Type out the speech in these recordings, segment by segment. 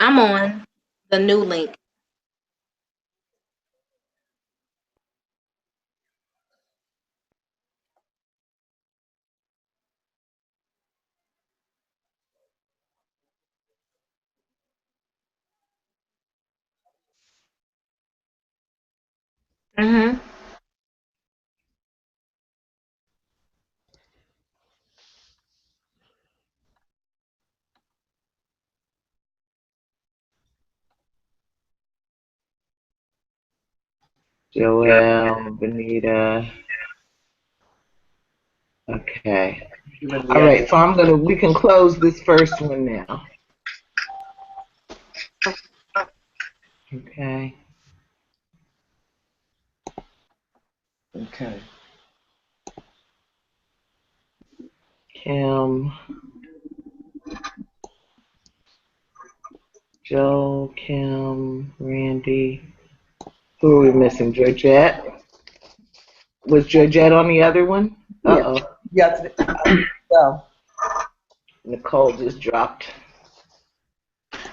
I'm on the new link. Mm-hmm. Joelle, Venita. Okay. All right, so we can close this first one now. Okay. Okay. Kim, Joe, Kim, Randie. Who are we missing? Georgette? Was Georgette on the other one? Uh-oh. Yes. So. Nicole just dropped.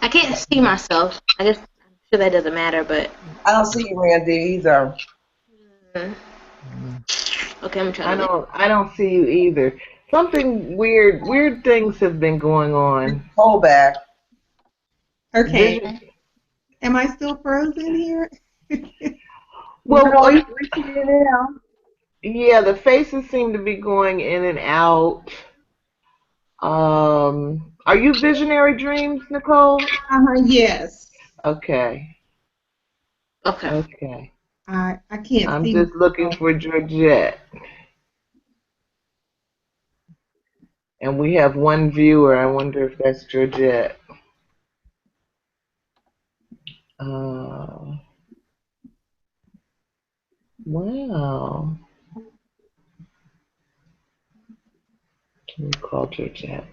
I can't see myself. I guess I'm sure that doesn't matter, but I don't see you, Randie, either. Okay, I'm trying I don't see you either. Something weird things have been going on. Hold back. Okay. Am I still frozen here? Well, no, we see you now. Yeah, the faces seem to be going in and out. Are you Visionary Dreams, Nicole? Yes. Okay. Okay. I can't I'm see. just looking for Georgette. And we have one viewer. I wonder if that's Georgette. Wow. Let me call Georgette.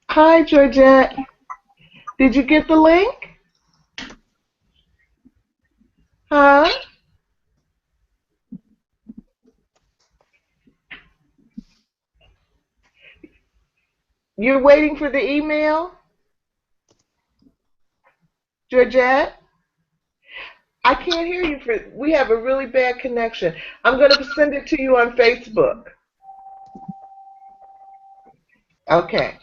Hi, Georgette. Did you get the link? Huh? You're waiting for the email? Georgette? I can't hear you. We have a really bad connection. I'm going to send it to you on Facebook. Okay.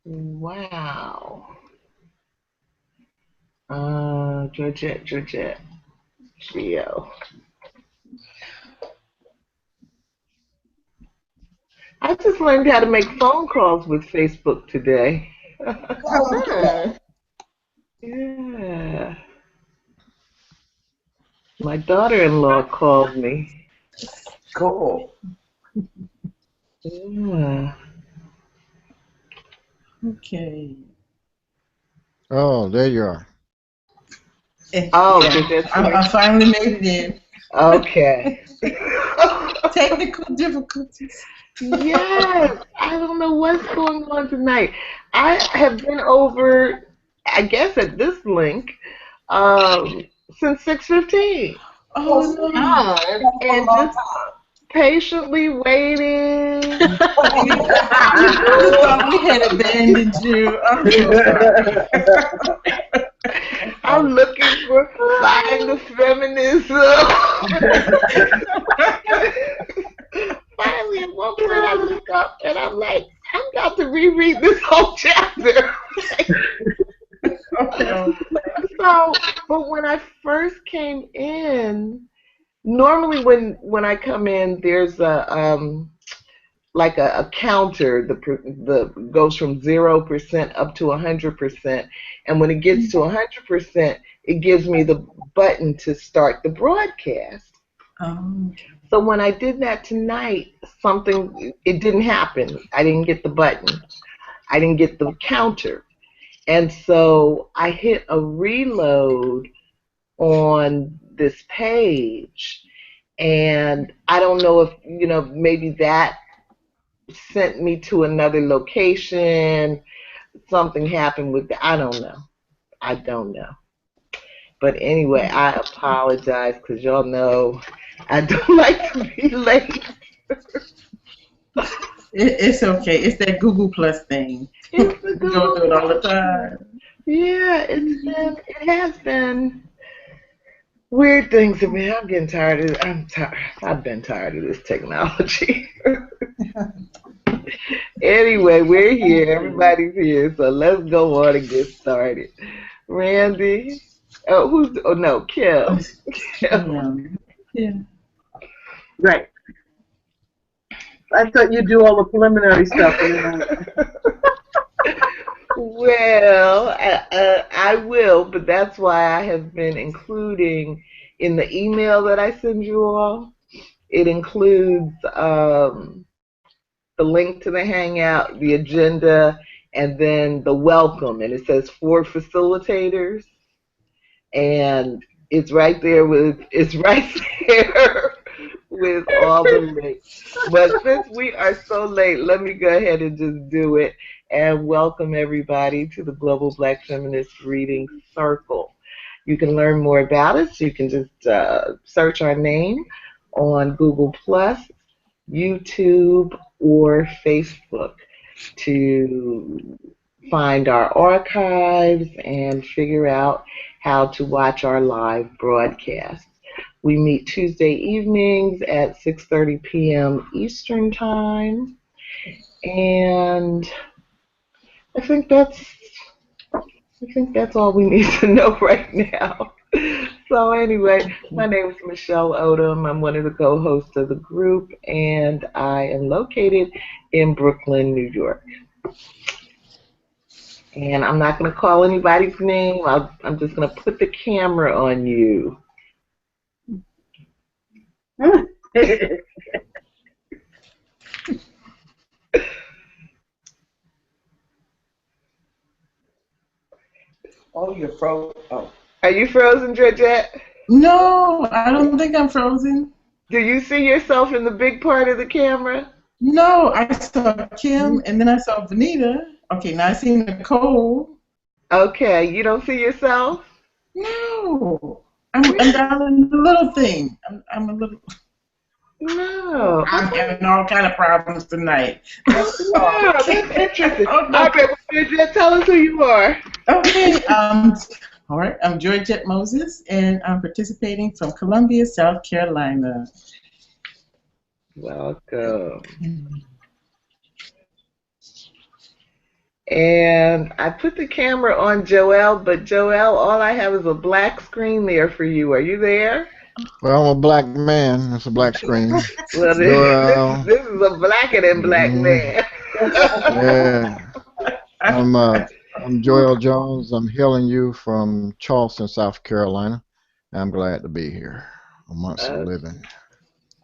Wow. Georgette, Geo. I just learned how to make phone calls with Facebook today. Yeah. My daughter-in-law called me. Cool. Yeah. Okay. Oh, there you are. Oh, Yeah. I finally made it in. Okay. Technical difficulties. Yes. I don't know what's going on tonight. I have been over, I guess, at this link since 6:15. Oh no. Oh. And just patiently waiting. I thought we had abandoned you. I'm so sorry. I'm looking for Find the Feminism. Finally, at one point, I look up and I'm like, I'm about to reread this whole chapter. So, but when I first came in, normally when I come in, there's a like a counter. The goes from 0% up to 100%, and when it gets to 100%, it gives me the button to start the broadcast. So when I did that tonight, it didn't happen. I didn't get the button. I didn't get the counter. And so I hit a reload on this page. And I don't know if, maybe that sent me to another location. Something happened with I don't know. I don't know. But anyway, I apologize because y'all know I don't like to be late. It's okay. It's that Google Plus thing. It's the We go through it all the time. Yeah, it has been weird things to me. I'm getting tired of I've been tired of this technology. Anyway, we're here. Everybody's here, so let's go on and get started. Randie. Kim. Yeah. Right. I thought you'd do all the preliminary stuff. Well, I will, but that's why I have been including in the email that I send you all. It includes the link to the Hangout, the agenda, and then the welcome, and it says for facilitators, and it's right there with all the links. But since we are so late, let me go ahead and just do it and welcome everybody to the Global Black Feminist Reading Circle. You can learn more about us. You can just search our name on Google+, YouTube, or Facebook to find our archives and figure out how to watch our live broadcasts. We meet Tuesday evenings at 6:30 p.m. Eastern Time, and I think that's all we need to know right now. So anyway, my name is Michelle Odom. I'm one of the co-hosts of the group, and I am located in Brooklyn, New York. And I'm not going to call anybody's name. I'm just going to put the camera on you. Oh, you're frozen. Oh. Are you frozen, Georgette? No, I don't think I'm frozen. Do you see yourself in the big part of the camera? No, I saw Kim and then I saw Venita. Okay, now I see Nicole. Okay, you don't see yourself? No, I'm down in the little thing. I'm a little. No. I'm having all kind of problems tonight. Oh, that's interesting. Oh, no. Okay, well, Georgette, tell us who you are. Okay, all right, I'm Georgette Moses, and I'm participating from Columbia, South Carolina. Welcome. And I put the camera on Joelle, but Joelle, all I have is a black screen there for you. Are you there? Well, I'm a black man. It's a black screen. Well, this is a blacker than black man. Yeah. I'm Joel Jones. I'm hailing you from Charleston, South Carolina. I'm glad to be here amongst the living.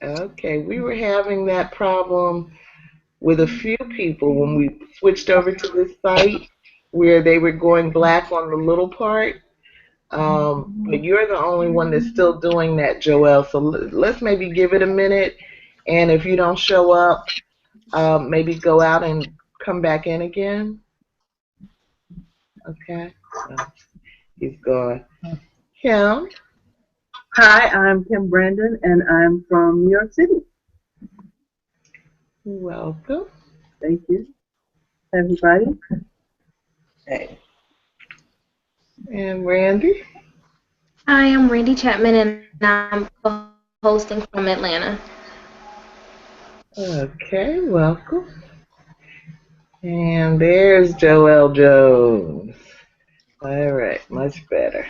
Okay, we were having that problem with a few people when we switched over to this site where they were going black on the little part. But you're the only one that's still doing that, Joelle. So let's maybe give it a minute. And if you don't show up, maybe go out and come back in again. Okay. He's gone. Kim? Hi, I'm Kim Brandon, and I'm from New York City. Welcome. Thank you, everybody. Hey. And Randie? Hi, I'm Randie Chapman, and I'm hosting from Atlanta. Okay, welcome. And there's Joelle Jones. All right, much better.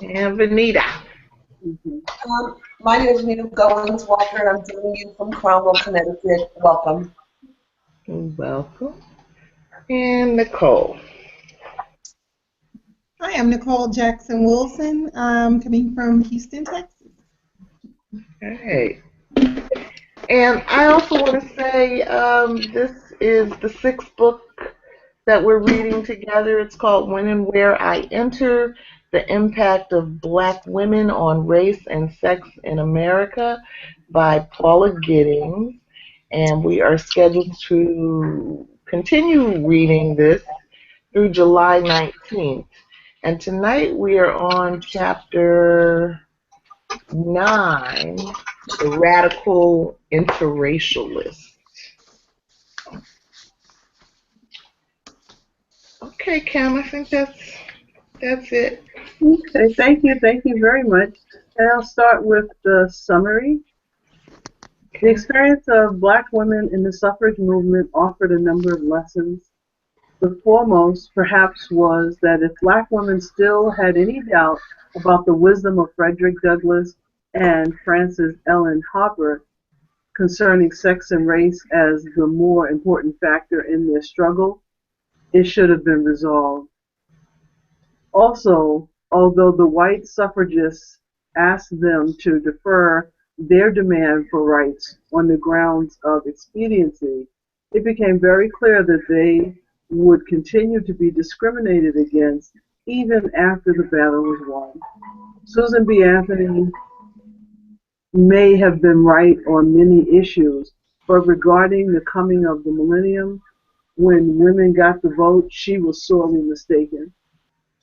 And Venita. My name is Venita Walker, and I'm joining you from Cromwell, Connecticut. Welcome. Welcome. And Nicole. Hi, I'm Nicole Jackson Wilson. I'm coming from Houston, Texas. right. And I also want to say this is the sixth book that we're reading together. It's called When and Where I Enter, The Impact of Black Women on Race and Sex in America by Paula Giddings. And we are scheduled to continue reading this through July 19th. And tonight we are on chapter 9, The Radical Interracialists. Okay, Cam, I think that's it. Okay, thank you very much. And I'll start with the summary. The experience of Black women in the suffrage movement offered a number of lessons. The foremost, perhaps, was that if Black women still had any doubt about the wisdom of Frederick Douglass and Frances Ellen Harper concerning sex and race as the more important factor in their struggle, it should have been resolved. Also, although the white suffragists asked them to defer their demand for rights on the grounds of expediency, it became very clear that they would continue to be discriminated against even after the battle was won. Susan B. Anthony may have been right on many issues, but regarding the coming of the millennium, when women got the vote, she was sorely mistaken.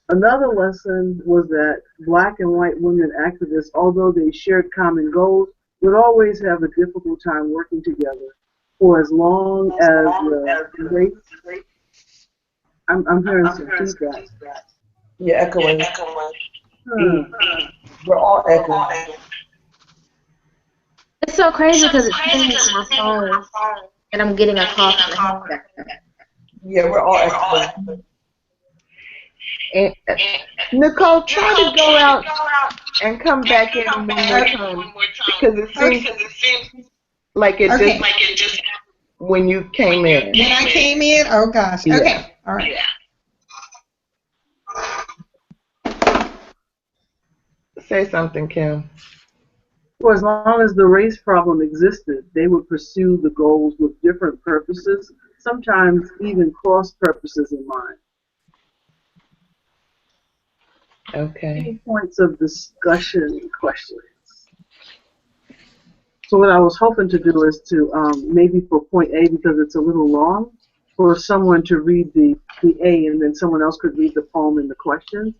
Another lesson was that Black and white women activists, although they shared common goals, would always have a difficult time working together for as long as the race. I'm hearing some feedback. You're echoing. We're all echoing. It's so crazy because it's pinging on my phone, and I'm getting a call from the Hangout. Yeah, we're all echoing. And, Nicole, try to go out and come back in one more time because it seems like it just when you came in. When I came in? Oh, gosh. Yeah. Okay. All right. Say something, Kim. For as long as the race problem existed, they would pursue the goals with different purposes, sometimes even cross purposes in mind. Okay. Any points of discussion, questions? So what I was hoping to do is to maybe for point A, because it's a little long, for someone to read the A and then someone else could read the poem and the question.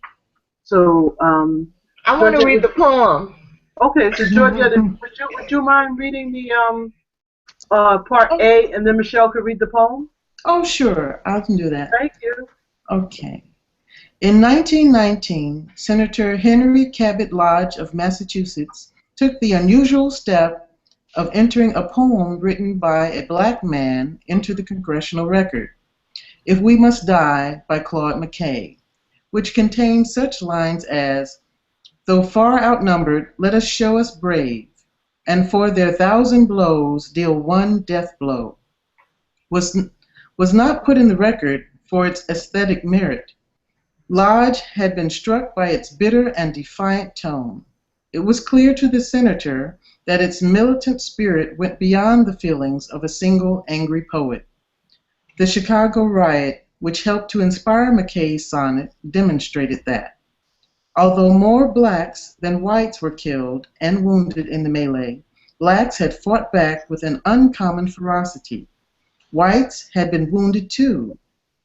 So I want to read the poem. Okay, so Georgette, would you mind reading the part A and then Michelle could read the poem? Oh, sure. I can do that. Thank you. Okay. In 1919, Senator Henry Cabot Lodge of Massachusetts took the unusual step of entering a poem written by a Black man into the congressional record, If We Must Die by Claude McKay, which contains such lines as, "Though far outnumbered, let us show us brave, and for their 1,000 blows deal one death blow," was not put in the record for its aesthetic merit. Lodge had been struck by its bitter and defiant tone. It was clear to the senator that its militant spirit went beyond the feelings of a single angry poet. The Chicago riot, which helped to inspire McKay's sonnet, demonstrated that. Although more Blacks than whites were killed and wounded in the melee, Blacks had fought back with an uncommon ferocity. Whites had been wounded too,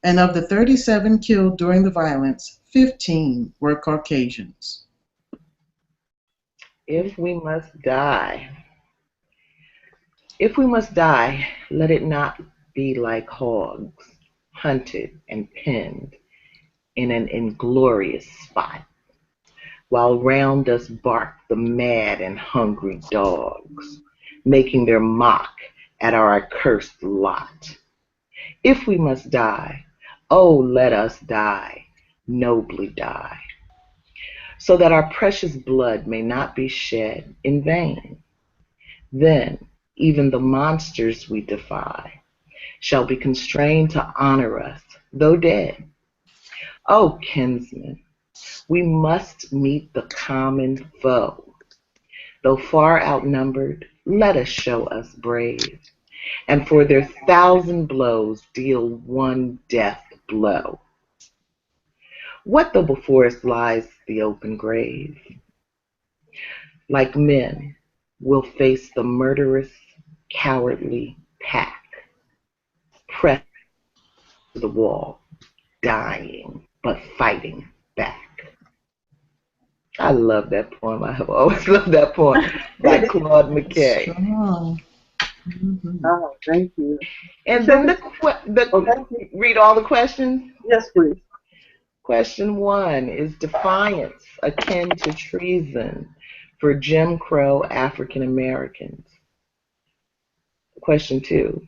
and of the 37 killed during the violence, 15 were Caucasians. If we must die. If we must die, let it not be like hogs, hunted and pinned in an inglorious spot, while round us bark the mad and hungry dogs, making their mock at our accursed lot. If we must die, oh, let us die, nobly die, so that our precious blood may not be shed in vain. Then even the monsters we defy shall be constrained to honor us, though dead. O kinsmen, we must meet the common foe, Though far outnumbered, let us show us brave, and for their 1,000 blows deal one death blow. What though before us lies the open grave? Like men, we'll face the murderous, cowardly pack, pressed to the wall, dying but fighting back. I love that poem. I have always loved that poem by Claude McKay. Strong. Mhm. Oh, thank you. And then read all the questions. Yes, please. Question 1, is defiance akin to treason for Jim Crow African Americans? Question 2,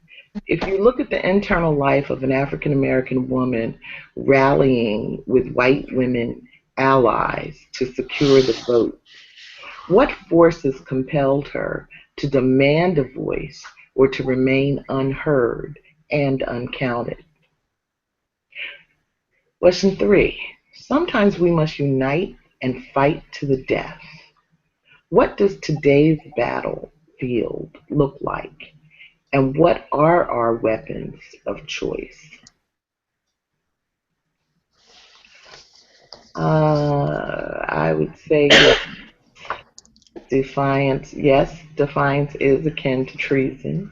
if you look at the internal life of an African American woman rallying with white women allies to secure the vote, what forces compelled her to demand a voice or to remain unheard and uncounted? Question 3, sometimes we must unite and fight to the death. What does today's battlefield look like? And what are our weapons of choice? I would say defiance, yes, defiance is akin to treason.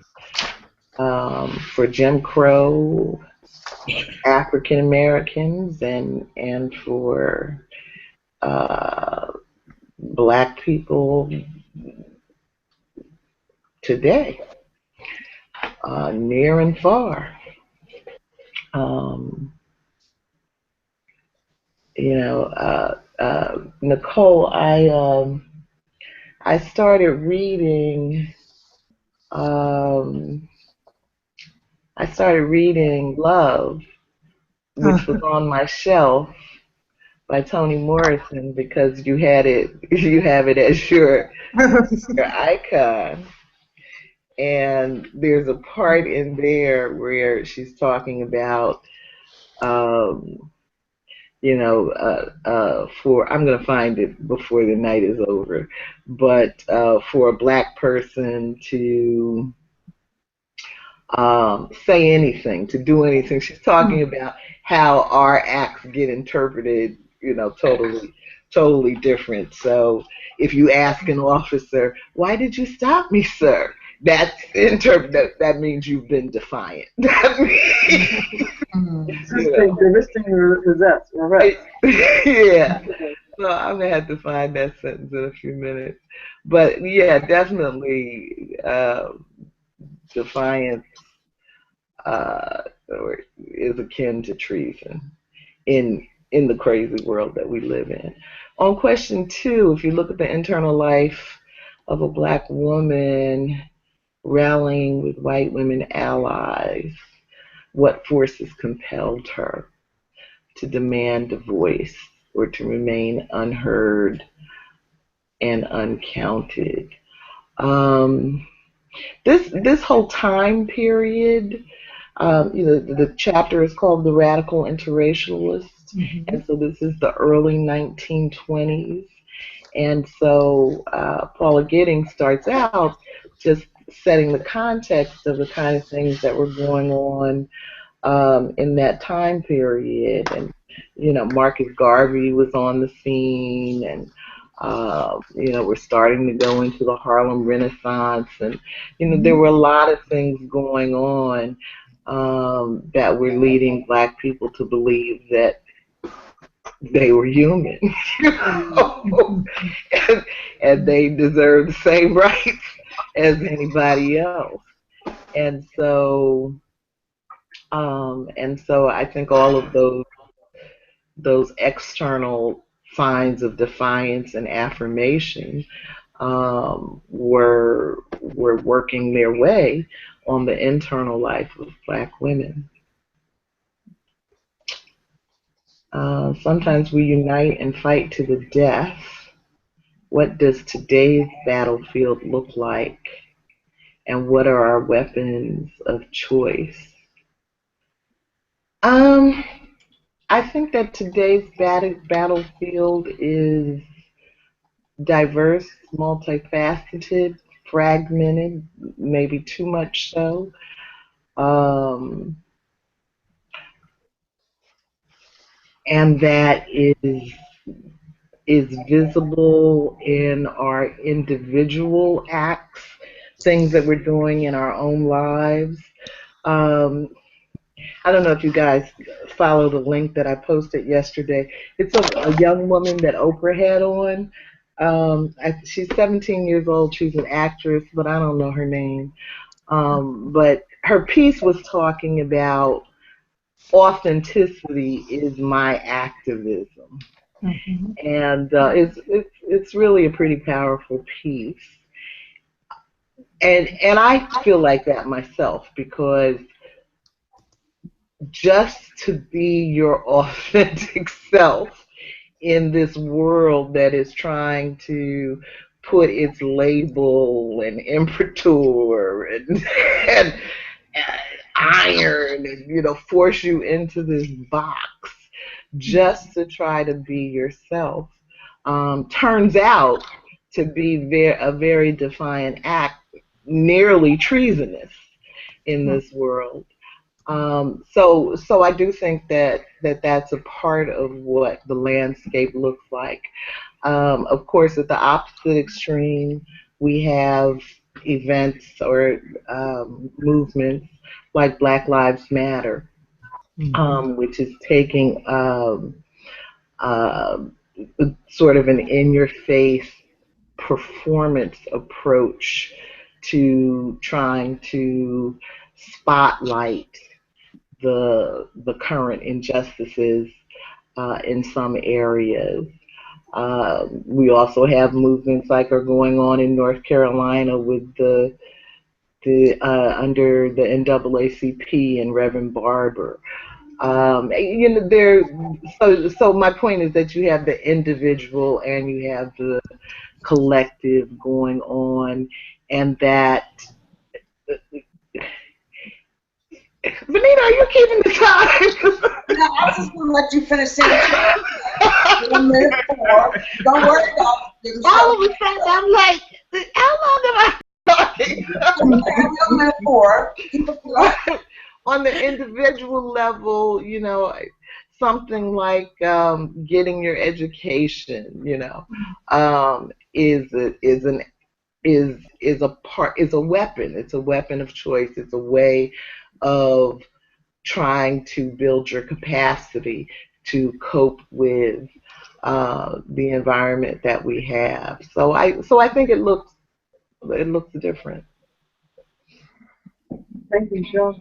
For Jim Crow African Americans and for Black people today, near and far. Nicole, I started reading. I started reading Love, which was on my shelf by Toni Morrison, because you have it as your icon. And there's a part in there where she's talking about, for, I'm going to find it before the night is over, but for a Black person to say anything, to do anything, she's talking about how our acts get interpreted, totally different. So if you ask an officer, "Why did you stop me, sir?" That means you've been defiant. That means, yeah. So I'm gonna have to find that sentence in a few minutes. But yeah, definitely defiance is akin to treason in the crazy world that we live in. On question 2, if you look at the internal life of a Black woman rallying with white women allies, what forces compelled her to demand a voice or to remain unheard and uncounted? This whole time period, the chapter is called The Radical Interracialists, and so this is the early 1920s. And so Paula Giddings starts out just setting the context of the kind of things that were going on in that time period. And, Marcus Garvey was on the scene, and, we're starting to go into the Harlem Renaissance. And, there were a lot of things going on that were leading Black people to believe that they were human, and they deserve the same rights as anybody else. And so I think all of those external signs of defiance and affirmation were working their way on the internal life of Black women. Sometimes we unite and fight to the death. What does today's battlefield look like? And what are our weapons of choice? I think that today's battlefield is diverse, multifaceted, fragmented, maybe too much so. And that is visible in our individual acts, things that we're doing in our own lives. Um, I don't know if you guys follow the link that I posted yesterday. It's a young woman that Oprah had on. She's 17 years old. She's an actress, but I don't know her name. But her piece was talking about authenticity is my activism. Mhm. And it's really a pretty powerful piece, and I feel like that myself, because just to be your authentic self in this world that is trying to put its label and imprimatur and iron and force you into this box just to try to be yourself, turns out to be a very defiant act, nearly treasonous in this world. So I do think that's a part of what the landscape looks like. Of course, at the opposite extreme, we have events or movements like Black Lives Matter, which is taking uh, sort of an in-your-face performance approach to trying to spotlight the current injustices in some areas. We also have movements like are going on in North Carolina with the under the NAACP and Reverend Barber. So my point is that you have the individual and you have the collective going on, and that. Venita, are you keeping the time? No, I was just going to let you finish saying 1 minute 4. Don't worry about it. All of a sudden, I'm like, how long am I talking? 1 minute 4. Keep it going. On the individual level, something like getting your education, is a weapon. It's a weapon of choice. It's a way of trying to build your capacity to cope with the environment that we have. So I think it looks different. Thank you, Joe.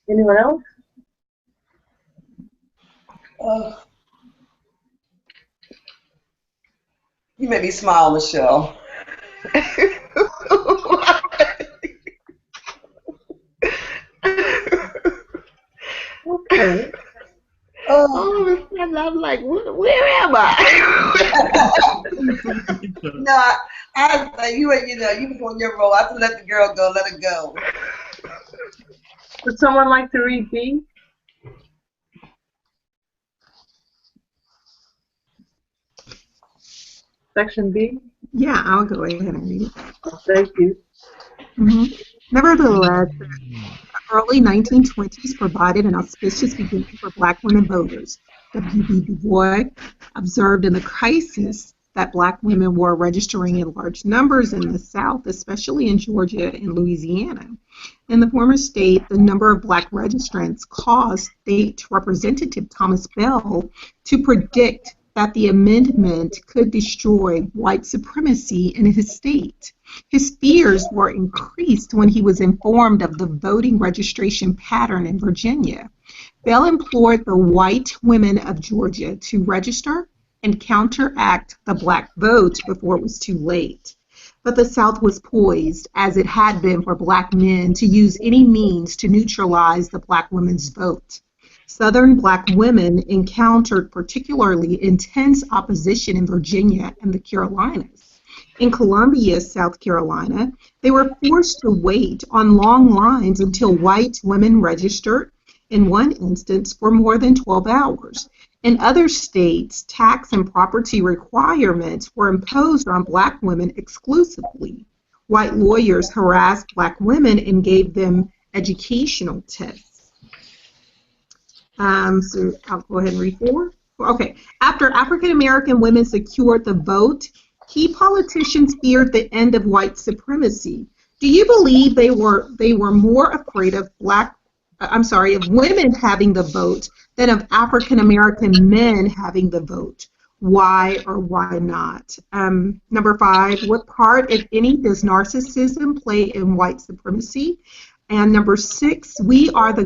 Anyone else? You made me smile, Michelle. Okay. All of a sudden, I'm like, where am I? No, you was on your roll. I have to let the girl go. Let her go. Would someone like to read B? Section B? Yeah, I'll go ahead and read it. Thank you. Nevertheless, the early 1920s provided an auspicious beginning for Black women voters. W.B. Du Bois observed in the crisis that Black women were registering in large numbers in the South, especially in Georgia and Louisiana. In the former state, the number of Black registrants caused State Representative Thomas Bell to predict that the amendment could destroy white supremacy in his state. His fears were increased when he was informed of the voting registration pattern in Virginia. Bell implored the white women of Georgia to register and counteract the Black vote before it was too late. But the South was poised, as it had been for Black men, to use any means to neutralize the Black women's vote. Southern Black women encountered particularly intense opposition in Virginia and the Carolinas. In Columbia, South Carolina, they were forced to wait on long lines until white women registered, in one instance, for more than 12 hours. In other states, tax and property requirements were imposed on Black women exclusively. White lawyers harassed Black women and gave them educational tests. So I'll go ahead and read forward. Okay. After African American women secured the vote, key politicians feared the end of white supremacy. Do you believe they were more afraid of of women having the vote than of African American men having the vote? Why or why not? Number 5, what part, if any, does narcissism play in white supremacy? And number 6, we are the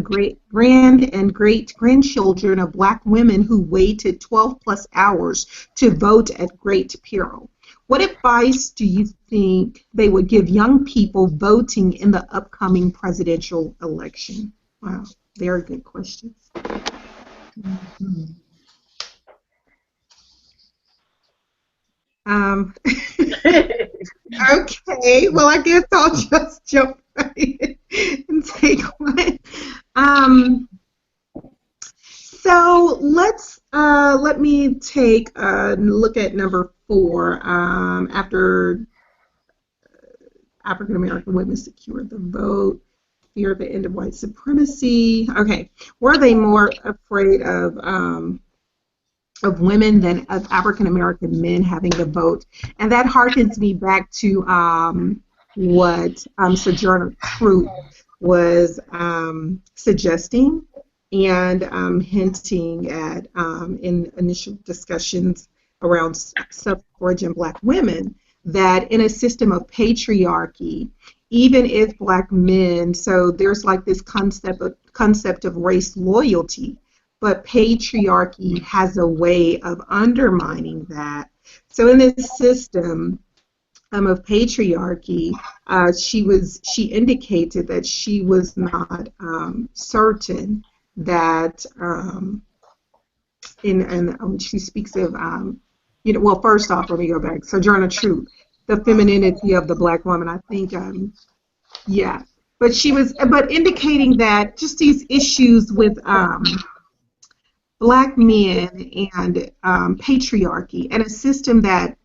grand and great grandchildren of Black women who waited 12 plus hours to vote at great peril. What advice do you think they would give young people voting in the upcoming presidential election? Wow, very good questions. Mm-hmm. Okay, well, I guess I'll just jump right in and take one. So let me take a look at number 4. After African American women secured the vote, fear the end of white supremacy. Okay, were they more afraid of women than of African American men having the vote? And that harkens me back to what Sojourner Truth was suggesting and hinting at in initial discussions around suffrage and Black women, that in a system of patriarchy, even if Black men, so there's like this concept of race loyalty, but patriarchy has a way of undermining that. So in this system of patriarchy, she indicated that she was not certain that, she speaks of, well, first off, let me go back. Sojourner Truth, the femininity of the Black woman, I think, yeah. But she was, indicating that just these issues with Black men and patriarchy and a system that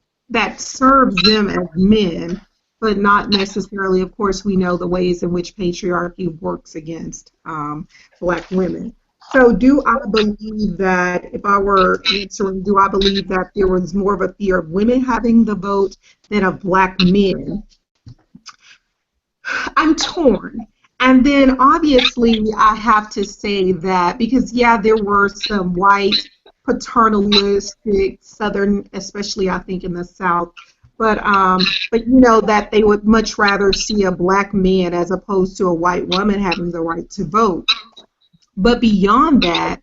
serves them as men, but not necessarily, of course, we know the ways in which patriarchy works against Black women. So do I believe that, if I were answering, do I believe that there was more of a fear of women having the vote than of Black men? I'm torn. And then obviously I have to say that, because yeah, there were some white paternalistic Southern, especially I think in the South, but you know, that they would much rather see a Black man as opposed to a white woman having the right to vote. But beyond that,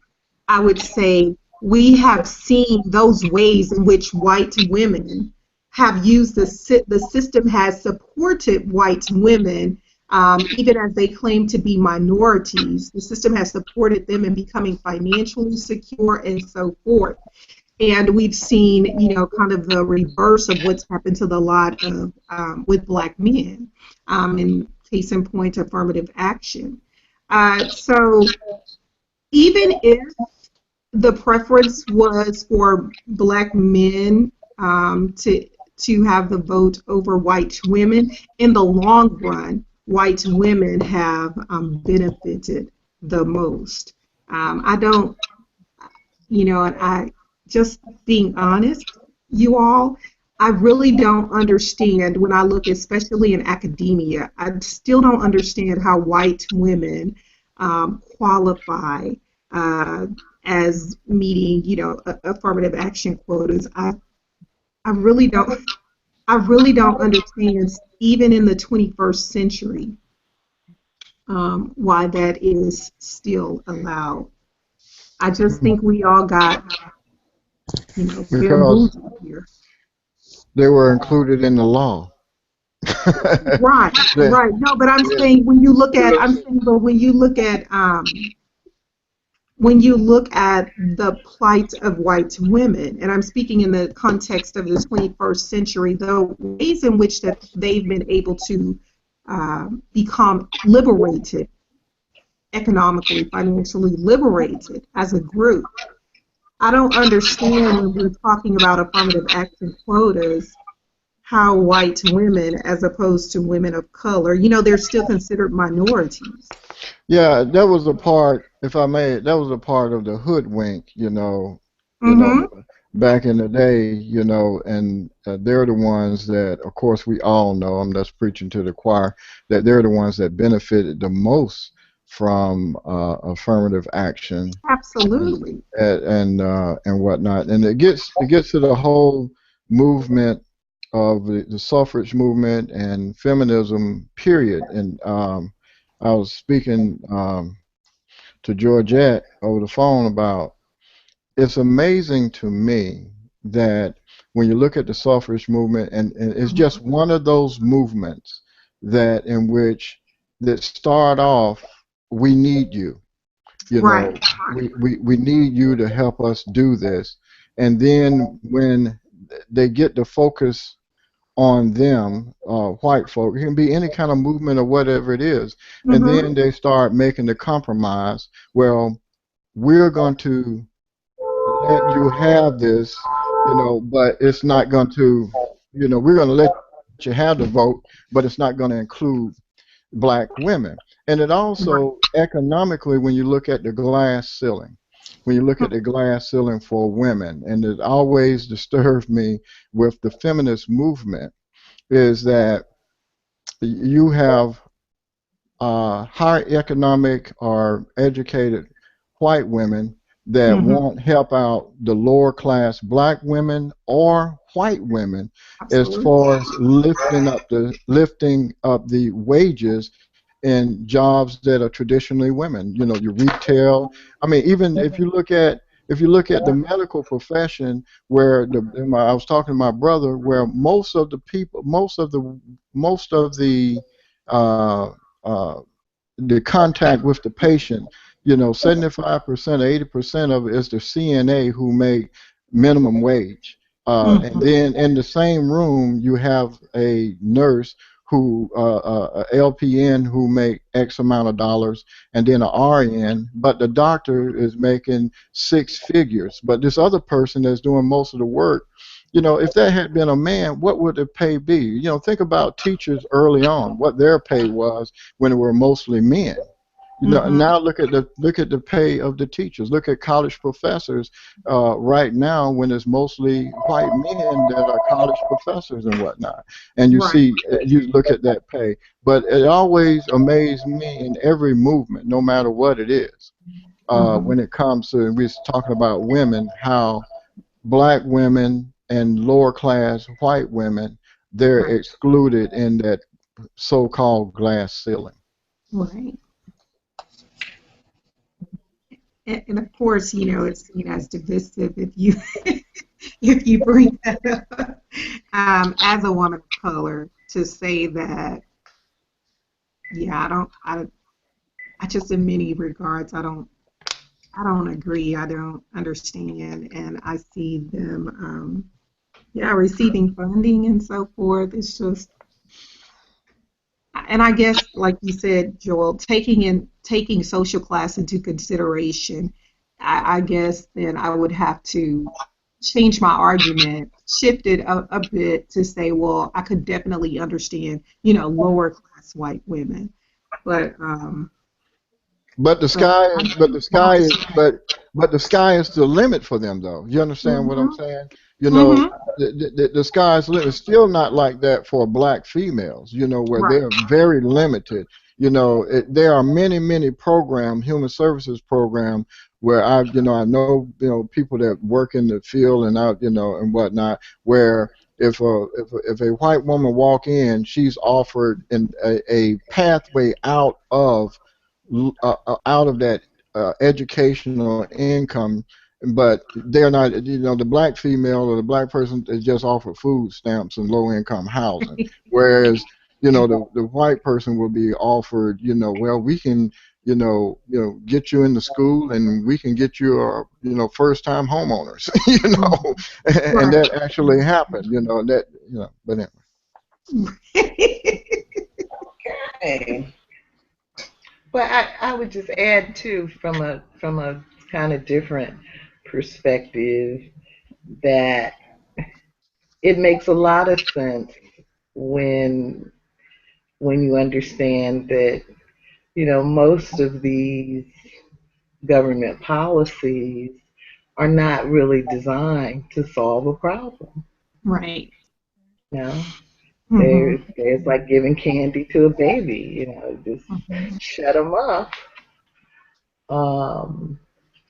I would say we have seen those ways in which white women have used the system has supported white women, even as they claim to be minorities. The system has supported them in becoming financially secure and so forth. And we've seen, you know, kind of the reverse of what's happened to the lot of with Black men, in case in point, affirmative action. So even if the preference was for Black men to have the vote over white women, in the long run, white women have benefited the most. I don't, you know, and I, just being honest, you all, I really don't understand when I look, especially in academia, I still don't understand how white women qualify as meeting, you know, affirmative action quotas. I really don't understand, even in the 21st century, why that is still allowed. I just think we all got, you know, because here. They were included in the law. Right, right. No, but I'm saying when you look at, when you look at the plight of white women, and I'm speaking in the context of the 21st century, the ways in which that they've been able to become liberated, economically, financially liberated as a group, I don't understand when we're talking about affirmative action quotas how white women, as opposed to women of color, they're still considered minorities. Yeah, that was a part, if I may, that was a part of the hoodwink, Mm-hmm. back in the day, and they're the ones that, of course, we all know, I'm just preaching to the choir, that they're the ones that benefited the most from affirmative action Absolutely. and whatnot. And it gets to the whole movement of the suffrage movement and feminism, period. And I was speaking to Georgette over the phone about it's amazing to me that when you look at the suffrage movement, and it's just one of those movements that in which that start off, we need you, Right. we need you to help us do this. And then when they get the focus on them, white folk, it can be any kind of movement or whatever it is, and Mm-hmm. then they start making the compromise. Well, we're going to let you have this, but it's not going to, we're going to let you have the vote, but it's not going to include black women. And it also economically, when you look at the glass ceiling, when you look at the glass ceiling for women, and it always disturbs me with the feminist movement, is that you have high economic or educated white women that Mm-hmm. won't help out the lower class black women or white women as Absolutely. far as lifting up the wages in jobs that are traditionally women. Your retail. I mean, even if you look at the medical profession, where I was talking to my brother, where most of the people, most of the uh, uh, the contact with the patient, 75% or 80% of it is the CNA who make minimum wage. And Mm-hmm. then in the same room, you have a nurse a LPN who make X amount of dollars, and then a RN, but the doctor is making six figures. But this other person that's doing most of the work, if that had been a man, what would the pay be? Think about teachers early on, what their pay was when it were mostly men. Mm-hmm. Now look at the pay of the teachers. Look at college professors right now, when it's mostly white men that are college professors and whatnot. And Right. you look at that pay. But it always amazed me in every movement, no matter what it is, Mm-hmm. when it comes to, and we're talking about women, how black women and lower class white women, they're Right. excluded in that so-called glass ceiling. Right. And of course, it's seen as divisive if you if you bring that up as a woman of color to say that. Yeah, I just in many regards I don't agree. I don't understand, and I see them receiving funding and so forth. It's just, and I guess, like you said, Joel, taking social class into consideration, I guess then I would have to change my argument, shift it a bit to say, well, I could definitely understand, lower class white women, but But the but sky I is, but the don't sky is, understand. but the sky is the limit for them, though. You understand what I'm Mm-hmm. saying? Mm-hmm. The sky's the limit. It's still not like that for black females. Where Right. they're very limited. There are many, many human services program, where I know, people that work in the field and out, and whatnot, where if a white woman walk in, she's offered a pathway out of that educational income, but they're not. The black female or the black person is just offered food stamps and low income housing, whereas the white person will be offered, well, we can get you into school, and we can get you first time homeowners, and Right. that actually happened, but anyway. Hey. But I would just add too, from a kind of different perspective that it makes a lot of sense when you understand that, most of these government policies are not really designed to solve a problem. Right. You know, Mm-hmm. there's like giving candy to a baby. Just shut them up. Um,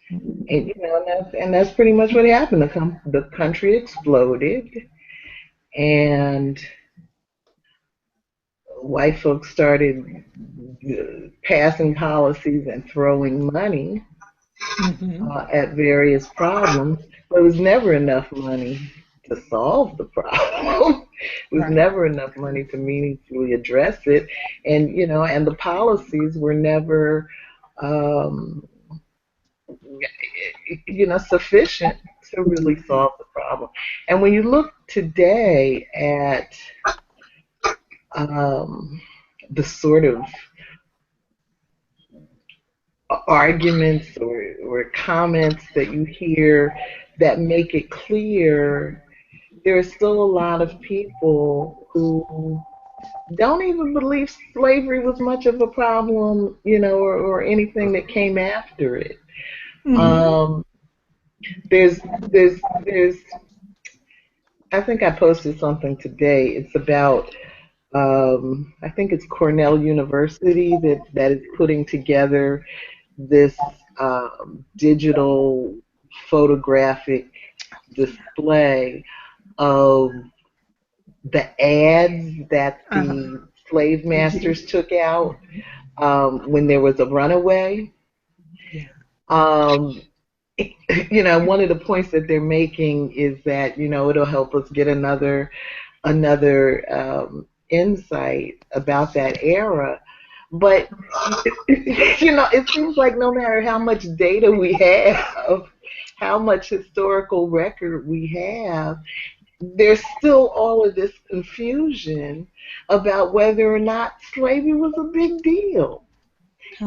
and that's pretty much what happened. The country exploded, and white folks started passing policies and throwing money at various problems, but it was never enough money to solve the problem. It was never enough money to meaningfully address it, and the policies were never, um, sufficient to really solve the problem. And when you look today at the sort of arguments or comments that you hear that make it clear there are still a lot of people who don't even believe slavery was much of a problem, or anything that came after it. There's I think I posted something today. It's about I think it's Cornell University that is putting together this digital photographic display of the ads that the slave masters took out when there was a runaway. One of the points that they're making is that it'll help us get another insight about that era. But it seems like no matter how much data we have, how much historical record we have, there's still all of this confusion about whether or not slavery was a big deal.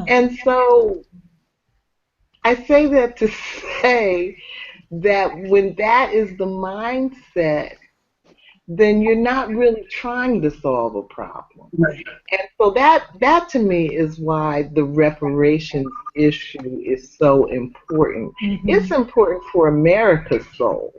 And so I say that to say that when that is the mindset, then you're not really trying to solve a problem. Right. And so that to me is why the reparations issue is so important. It's important for America's soul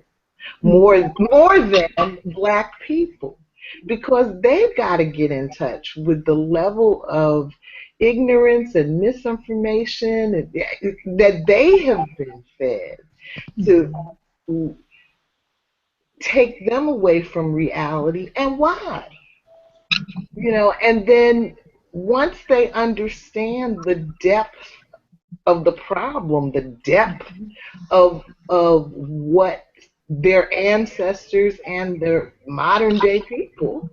more than Black people, because they've got to get in touch with the level of ignorance and misinformation that they have been fed to take them away from reality, and why. And then once they understand the depth of the problem, the depth of what their ancestors and their modern day people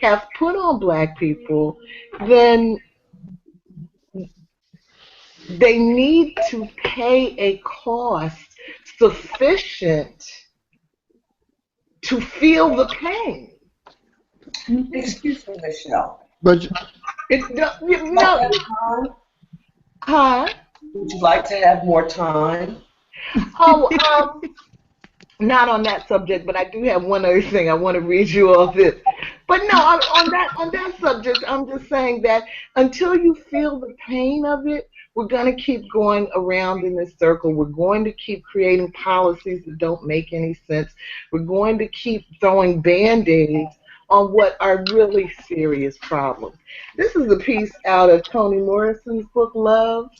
have put on Black people, then they need to pay a cost sufficient to feel the pain. Excuse me, Michelle. But Huh? Would you like to have more time? Oh, not on that subject, but I do have one other thing. I want to read you all this. But no, on that subject, I'm just saying that until you feel the pain of it, we're going to keep going around in this circle. We're going to keep creating policies that don't make any sense. We're going to keep throwing Band-Aids on what are really serious problems. This is a piece out of Toni Morrison's book, Love.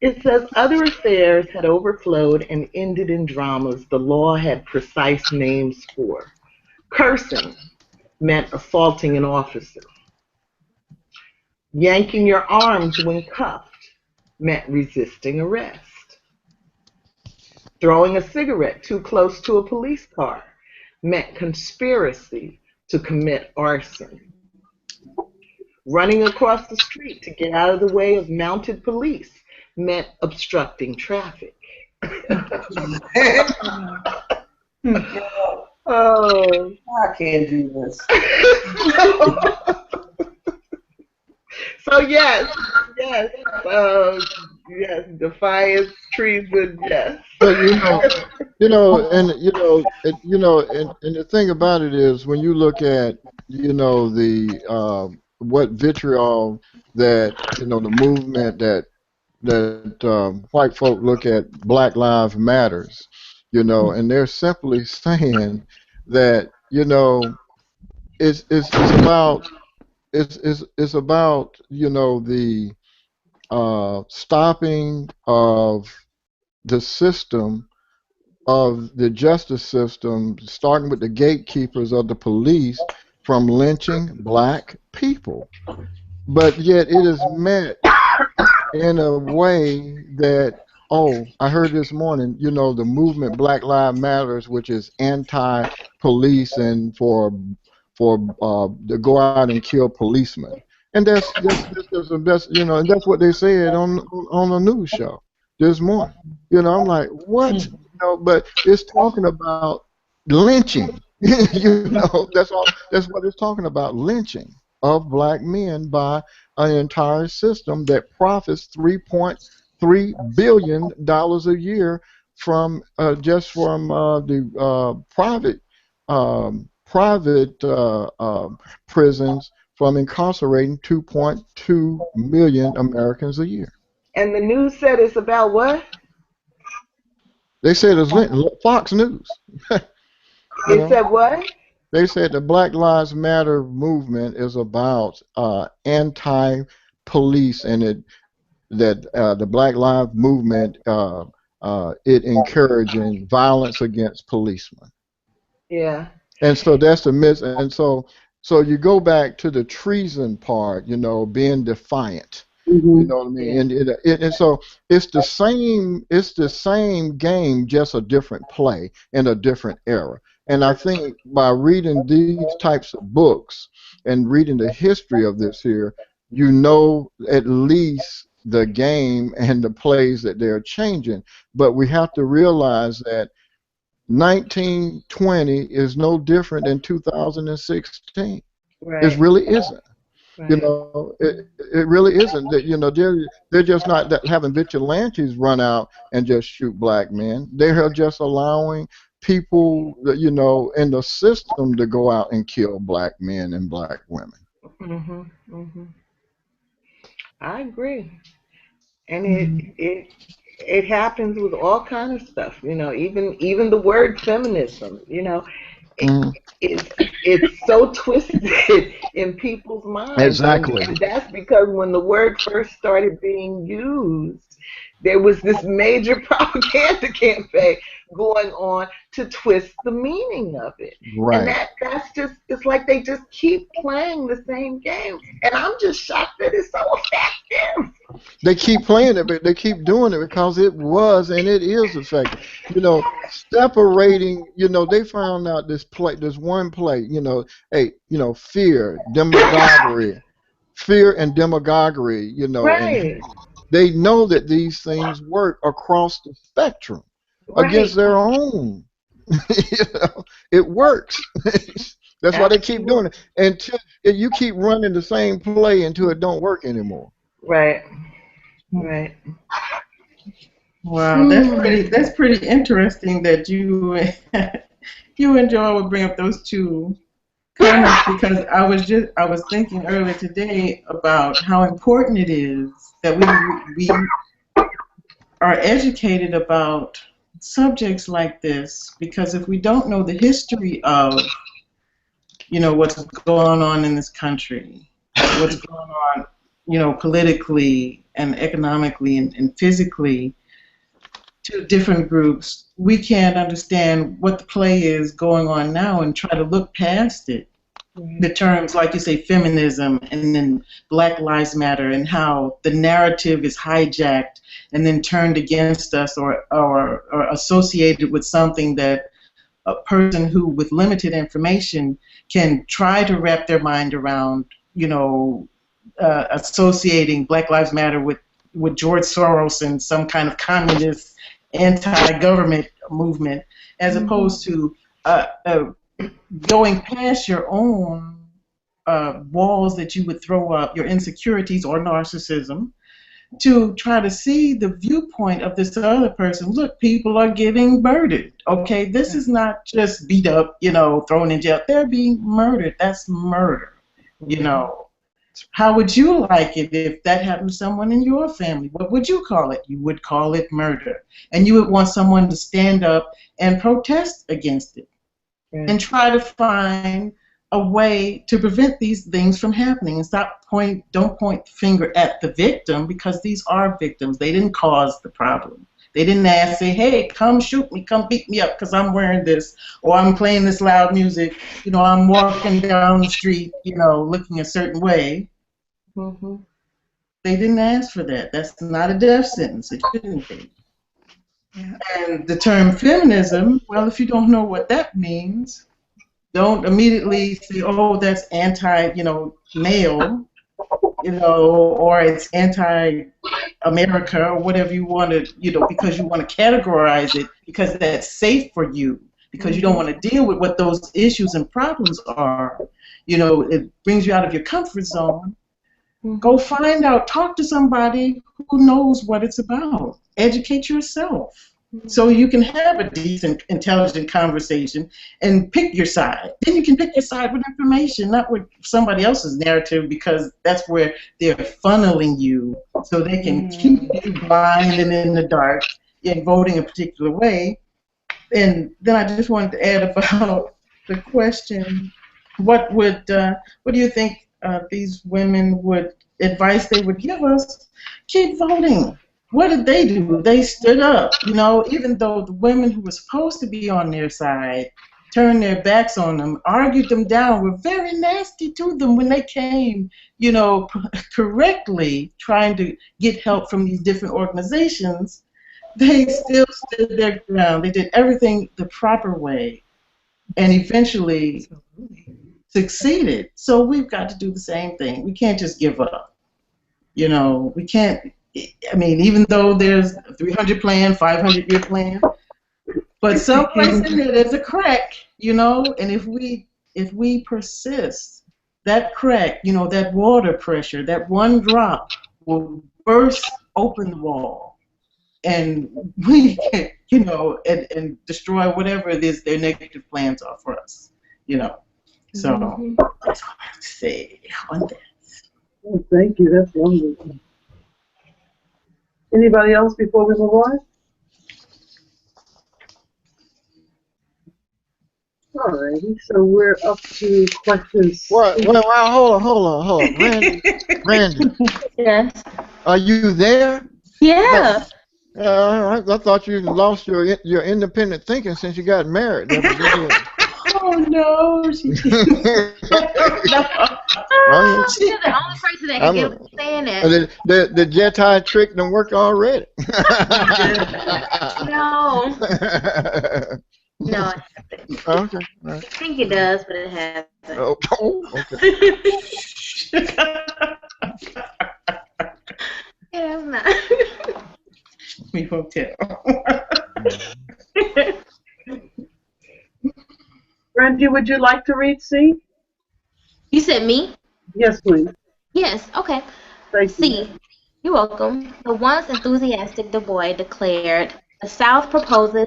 It says, other affairs had overflowed and ended in dramas the law had precise names for. Cursing meant assaulting an officer. Yanking your arms when cuffed meant resisting arrest. Throwing a cigarette too close to a police car meant conspiracy to commit arson. Running across the street to get out of the way of mounted police meant obstructing traffic. Oh, I can't do this. So yes, Yes, defiance, treason, yes. But and the thing about it is when you look at, the what vitriol that the movement that white folk look at Black Lives Matters, and they're simply saying that it's about it's about the stopping of the system of the justice system, starting with the gatekeepers of the police, from lynching black people. But yet it is met in a way that, oh, I heard this morning, the movement Black Lives Matters, which is anti-police and for to go out and kill policemen, and and that's what they said on a news show this morning. I'm like, what? But it's talking about lynching. That's all. That's what it's talking about, lynching of black men by an entire system that profits $3.3 billion a year from just from the private prisons, from incarcerating 2.2 million Americans a year. And the news said it's about what? They said it's Fox News. It said what? They said the Black Lives Matter movement is about anti-police, and the Black Lives movement it encouraging violence against policemen. Yeah. And so that's the myth. And so you go back to the treason part, being defiant. You know what I mean? Yeah. And so it's the same game, just a different play in a different era. And I think by reading these types of books and reading the history of this here, at least the game and the plays that they're changing. But we have to realize that 1920 is no different than 2016. Right. It really isn't. Right. It really isn't. That they're just not having vigilantes run out and just shoot black men. They are just allowing people, in the system to go out and kill black men and black women. Mhm. Mhm. I agree. And it happens with all kind of stuff. Even the word feminism. It's so twisted in people's minds. Exactly. And that's because when the word first started being used, there was this major propaganda campaign going on to twist the meaning of it. Right. And that's just, it's like they just keep playing the same game. And I'm just shocked that it's so effective. They keep playing it, but they keep doing it because it was and it is effective. Separating, they found out this one play, fear and demagoguery, Right. and they know that these things work across the spectrum against Right. their own. It works. That's why they keep doing it. Until you keep running the same play until it don't work anymore. Right. Right. Wow, that's pretty interesting that you and Joel would bring up those two comments, because I was thinking earlier today about how important it is that we are educated about subjects like this, because if we don't know the history of what's going on in this country, what's going on politically and economically and physically to different groups, we can't understand what the play is going on now and try to look past it. The terms, like you say, feminism and then Black Lives Matter, and how the narrative is hijacked and then turned against us or associated with something that a person who with limited information can try to wrap their mind around, associating Black Lives Matter with George Soros and some kind of communist anti-government movement, as opposed to going past your own walls that you would throw up, your insecurities or narcissism, to try to see the viewpoint of this other person. Look, people are getting murdered. Okay, this is not just beat up, thrown in jail. They're being murdered. That's murder. How would you like it if that happened to someone in your family? What would you call it? You would call it murder. And you would want someone to stand up and protest against it. Right. And try to find a way to prevent these things from happening, and don't point the finger at the victim, because these are victims. They didn't cause the problem. They didn't say, hey, come shoot me, come beat me up because I'm wearing this, or I'm playing this loud music, I'm walking down the street, looking a certain way. Mm-hmm. They didn't ask for that. That's not a death sentence. It shouldn't be. Yeah. And the term feminism, well, if you don't know what that means, don't immediately say, oh, that's anti-male, or it's anti-America, or whatever you want to, because you want to categorize it, because that's safe for you, because you don't want to deal with what those issues and problems are. It brings you out of your comfort zone. Go find out, talk to somebody who knows what it's about. Educate yourself. So you can have a decent, intelligent conversation and pick your side. Then you can pick your side with information, not with somebody else's narrative, because that's where they're funneling you so they can keep you blind and in the dark in voting a particular way. And then I just wanted to add about the question, what do you think these women advice they would give us? Keep voting. What did they do? They stood up, even though the women who were supposed to be on their side turned their backs on them, argued them down, were very nasty to them when they came, correctly trying to get help from these different organizations. They still stood their ground. They did everything the proper way and eventually succeeded. So we've got to do the same thing. We can't just give up. We can't. Even though there's a 300 plan, 500-year plan, but someplace in there there's a crack, and if we persist, that crack, that water pressure, that one drop will burst open the wall, and we can, and destroy whatever it is their negative plans are for us, So that's all I have to say on that. Oh, thank you. That's wonderful. Anybody else before we move on? All righty, so we're up to questions. What? Well, hold on. Randie. Yes. Are you there? Yeah. I thought you lost your independent thinking since you got married. Oh no! You're the only person that can get what you're saying that. The Jedi trick done worked already. No. No, it hasn't. Okay. Right. I think it does, but it hasn't. Oh, okay. Yeah, I'm not. We won't tell. Randie, would you like to read C? You said me? Yes, please. Yes, okay. Thank you. C. You're welcome. The once enthusiastic Du Bois declared, the South proposes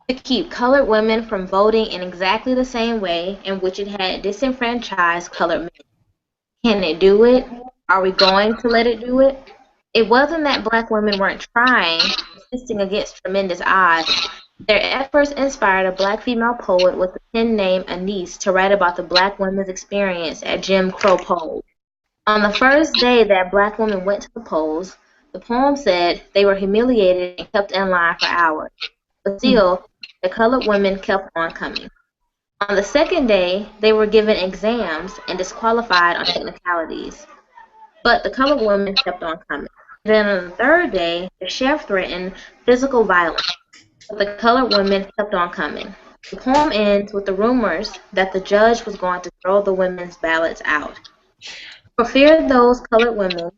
to keep colored women from voting in exactly the same way in which it had disenfranchised colored men. Can it do it? Are we going to let it do it? It wasn't that black women weren't trying, resisting against tremendous odds. Their efforts inspired a black female poet with the pen name Anise to write about the black women's experience at Jim Crow polls. On the first day that black women went to the polls, the poem said they were humiliated and kept in line for hours. But still, the colored women kept on coming. On the second day, they were given exams and disqualified on technicalities. But the colored women kept on coming. Then on the third day, the chef threatened physical violence. But the colored women kept on coming. The poem ends with the rumors that the judge was going to throw the women's ballots out. For fear those colored women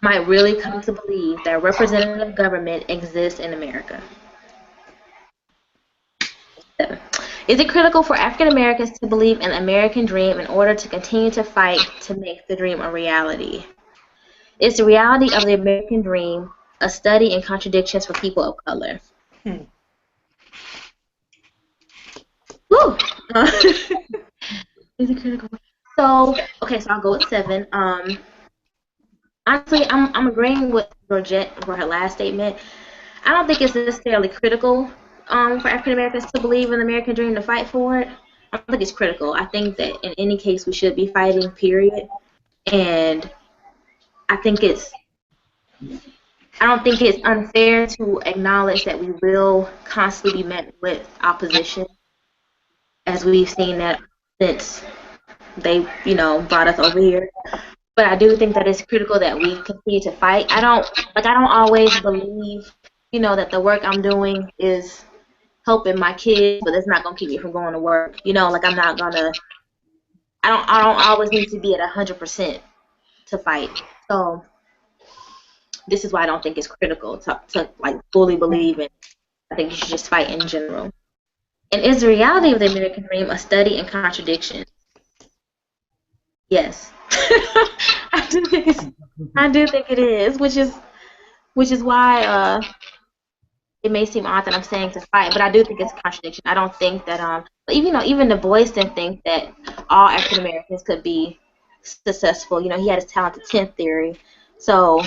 might really come to believe that representative government exists in America. 7. Is it critical for African Americans to believe in the American dream in order to continue to fight to make the dream a reality? Is the reality of the American dream a study in contradictions for people of color? Woo! Is it critical? So, okay, so I'll go with 7. Honestly, I'm agreeing with Georgette for her last statement. I don't think it's necessarily critical for African Americans to believe in the American dream to fight for it. I don't think it's critical. I think that in any case we should be fighting, period. And I think I don't think it's unfair to acknowledge that we will constantly be met with opposition, as we've seen that since they, brought us over here. But I do think that it's critical that we continue to fight. I don't always believe, that the work I'm doing is helping my kids, but it's not gonna keep me from going to work. I'm not gonna. I don't always need to be at 100% to fight. So this is why I don't think it's critical to like fully believe in. I think you should just fight in general. And is the reality of the American dream a study in contradiction? Yes. I do think it is, which is why it may seem odd that I'm saying to fight, but I do think it's a contradiction. I don't think that even Du Bois didn't think that all African Americans could be successful. He had his talented 10th theory. So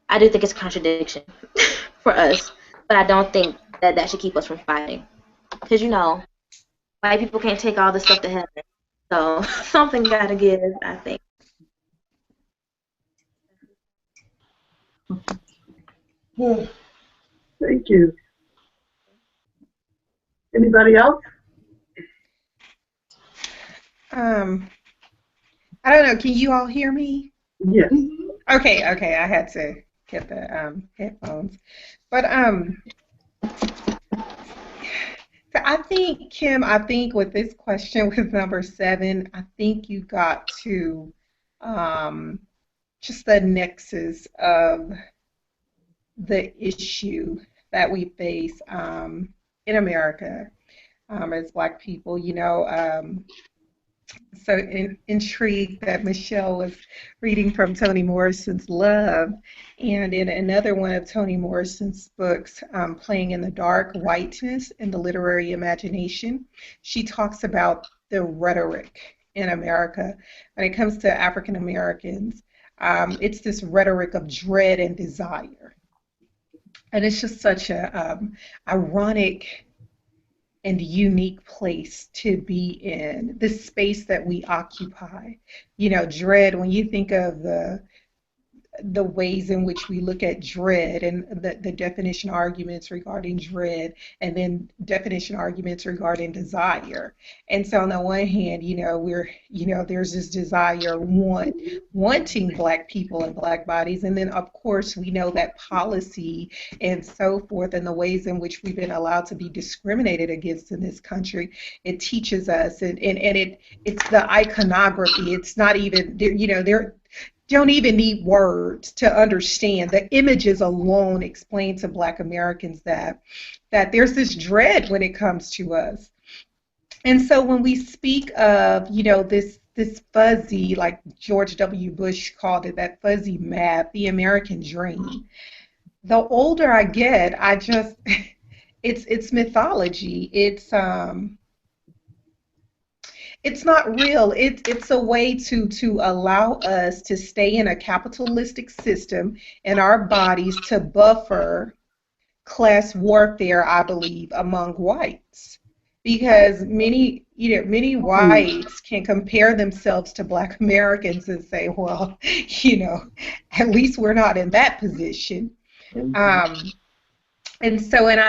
I do think it's a contradiction for us, but I don't think that should keep us from fighting. Because white people can't take all this stuff to heaven. So something gotta give, I think. Thank you. Anybody else? I don't know. Can you all hear me? Yes. Okay. I had to get the headphones. But so I think, Kim, with this question with number 7, I think you got to just the nexus of the issue that we face in America as Black people. So intrigued that Michelle was reading from Toni Morrison's Love, and in another one of Toni Morrison's books, Playing in the Dark, Whiteness and the Literary Imagination, she talks about the rhetoric in America when it comes to African Americans. It's this rhetoric of dread and desire. And it's just such a ironic and unique place to be in, this space that we occupy. Dread, when you think of the ways in which we look at dread and the definition arguments regarding dread, and then definition arguments regarding desire. And so on the one hand, there's this desire, wanting Black people and Black bodies, and then of course we know that policy and so forth, and the ways in which we've been allowed to be discriminated against in this country, it teaches us, and it's the iconography. It's not even, there don't even need words to understand. The images alone explain to Black Americans that there's this dread when it comes to us. And so when we speak of, this fuzzy, like George W. Bush called it, that fuzzy map, the American dream, the older I get, it's mythology. It's not real. It's a way to allow us to stay in a capitalistic system and our bodies to buffer class warfare, I believe, among whites. Because many whites can compare themselves to Black Americans and say, well, at least we're not in that position. And I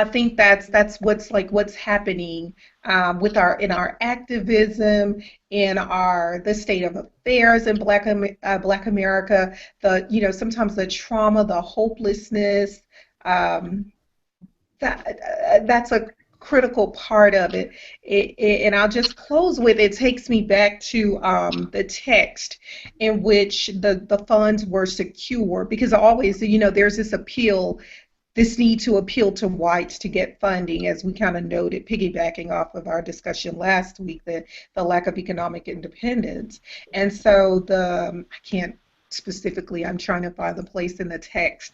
think that's what's happening in our activism, in the state of affairs in Black America. Sometimes the trauma, the hopelessness, that's a critical part of it. And I'll just close with, it takes me back to the text in which the funds were secure, because always there's this need to appeal to whites to get funding, as we kind of noted, piggybacking off of our discussion last week, the lack of economic independence. And so I can't specifically, I'm trying to find the place in the text,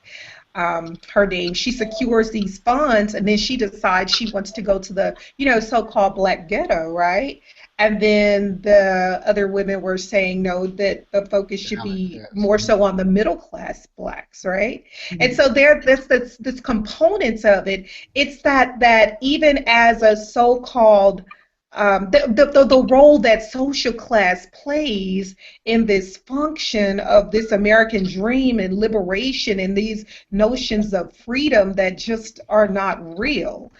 her name, she secures these funds and then she decides she wants to go to the, so-called black ghetto, right? And then the other women were saying no, that the focus should be more so on the middle class blacks, right? And so there's this components of it. It's that even as a so-called the role that social class plays in this function of this American dream and liberation and these notions of freedom that just are not real.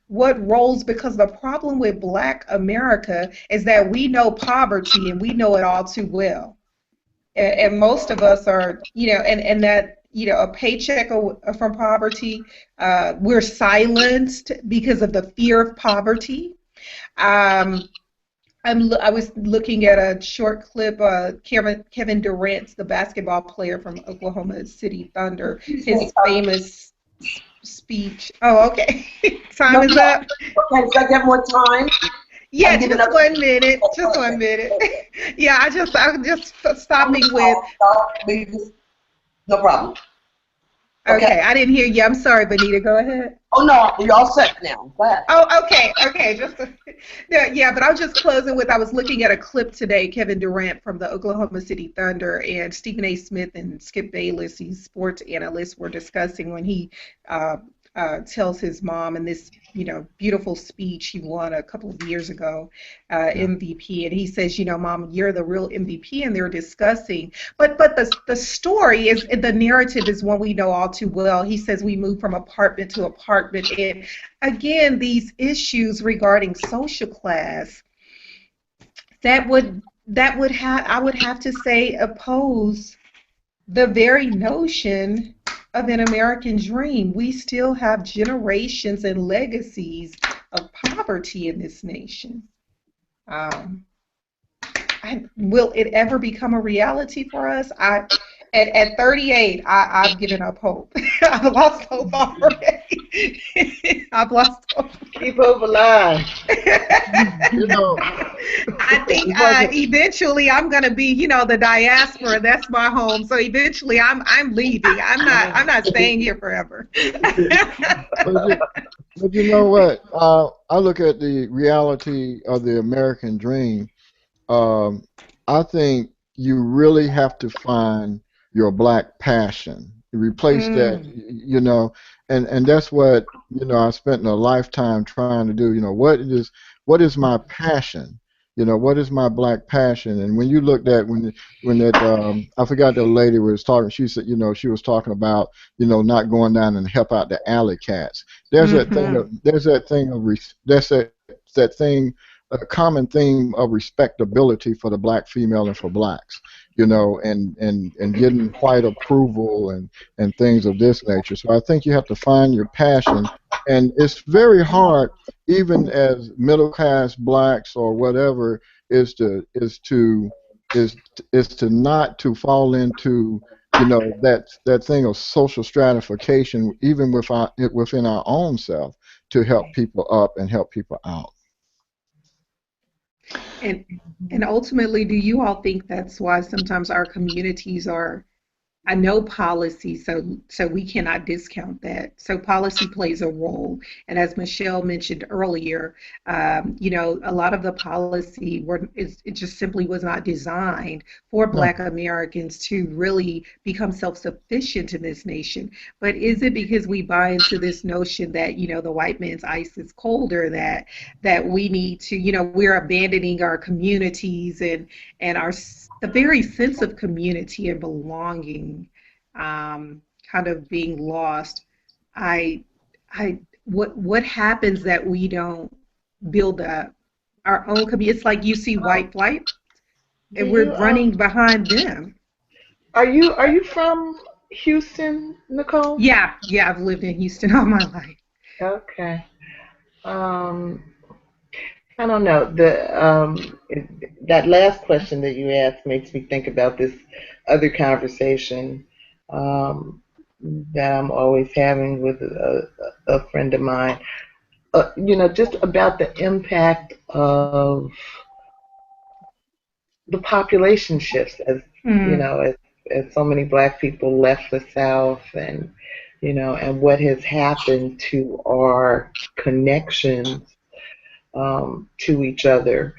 What roles, because the problem with Black America is that we know poverty and we know it all too well. And most of us are, and that, a paycheck from poverty, we're silenced because of the fear of poverty. I was looking at a short clip, Kevin Durant's, the basketball player from Oklahoma City Thunder, his famous speech. Oh, okay. Time is up. Okay, so I get more time? Yeah, just 1 minute. Just 1 minute. Yeah, I just stopping with. No problem. Okay, I didn't hear you. I'm sorry, Venita. Go ahead. Oh no, you're all set now. Go ahead. Oh, okay. Yeah, but I was just closing with, I was looking at a clip today, Kevin Durant from the Oklahoma City Thunder, and Stephen A. Smith and Skip Bayless, these sports analysts, were discussing when he tells his mom in this, beautiful speech he won a couple of years ago, MVP, and he says, Mom, you're the real MVP, and they're discussing, but the story is, the narrative is one we know all too well. He says we move from apartment to apartment, and again, these issues regarding social class I would have to say oppose the very notion of an American dream. We still have generations and legacies of poverty in this nation. Will it ever become a reality for us? At 38, I've given up hope. I've lost hope already. I've lost hope. Keep hope alive. I think eventually I'm going to be, the diaspora. That's my home. So eventually I'm leaving. I'm not staying here forever. But you know what? I look at the reality of the American dream. I think you really have to find your Black passion. Replace that, and that's what, I spent a lifetime trying to do. What is my passion? What is my Black passion? And when you looked at when that I forgot the lady was talking, she said, she was talking about, not going down and help out the alley cats. There's that thing, a common theme of respectability for the Black female and for Blacks, and getting white approval and things of this nature. So I think you have to find your passion, and it's very hard, even as middle class Blacks or whatever, is to not to fall into that thing of social stratification, even within our own self, to help people up and help people out. And ultimately, do you all think that's why sometimes our communities are, I know policy, so we cannot discount that. So policy plays a role. And as Michelle mentioned earlier, a lot of the policy it just simply was not designed for Black Americans to really become self-sufficient in this nation. But is it because we buy into this notion that, the white man's ice is colder, that we need to, we're abandoning our communities and the very sense of community and belonging kind of being lost? What happens that we don't build up our own community? It's like you see white flight and we're running behind them. Are you from Houston, Nicole? Yeah, I've lived in Houston all my life. Okay. I don't know. That last question that you asked makes me think about this other conversation that I'm always having with a friend of mine. Just about the impact of the population shifts as you know, as so many Black people left the South, and you know, and what has happened to our connections to each other,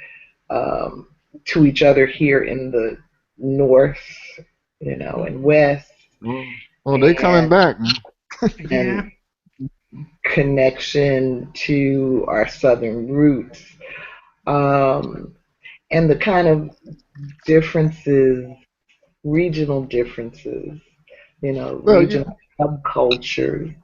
um, here in the North, you know, and West, Oh, they coming and back. Yeah. and connection to our Southern roots, and the kind of differences, regional differences, you know, Well, you, regional subcultures.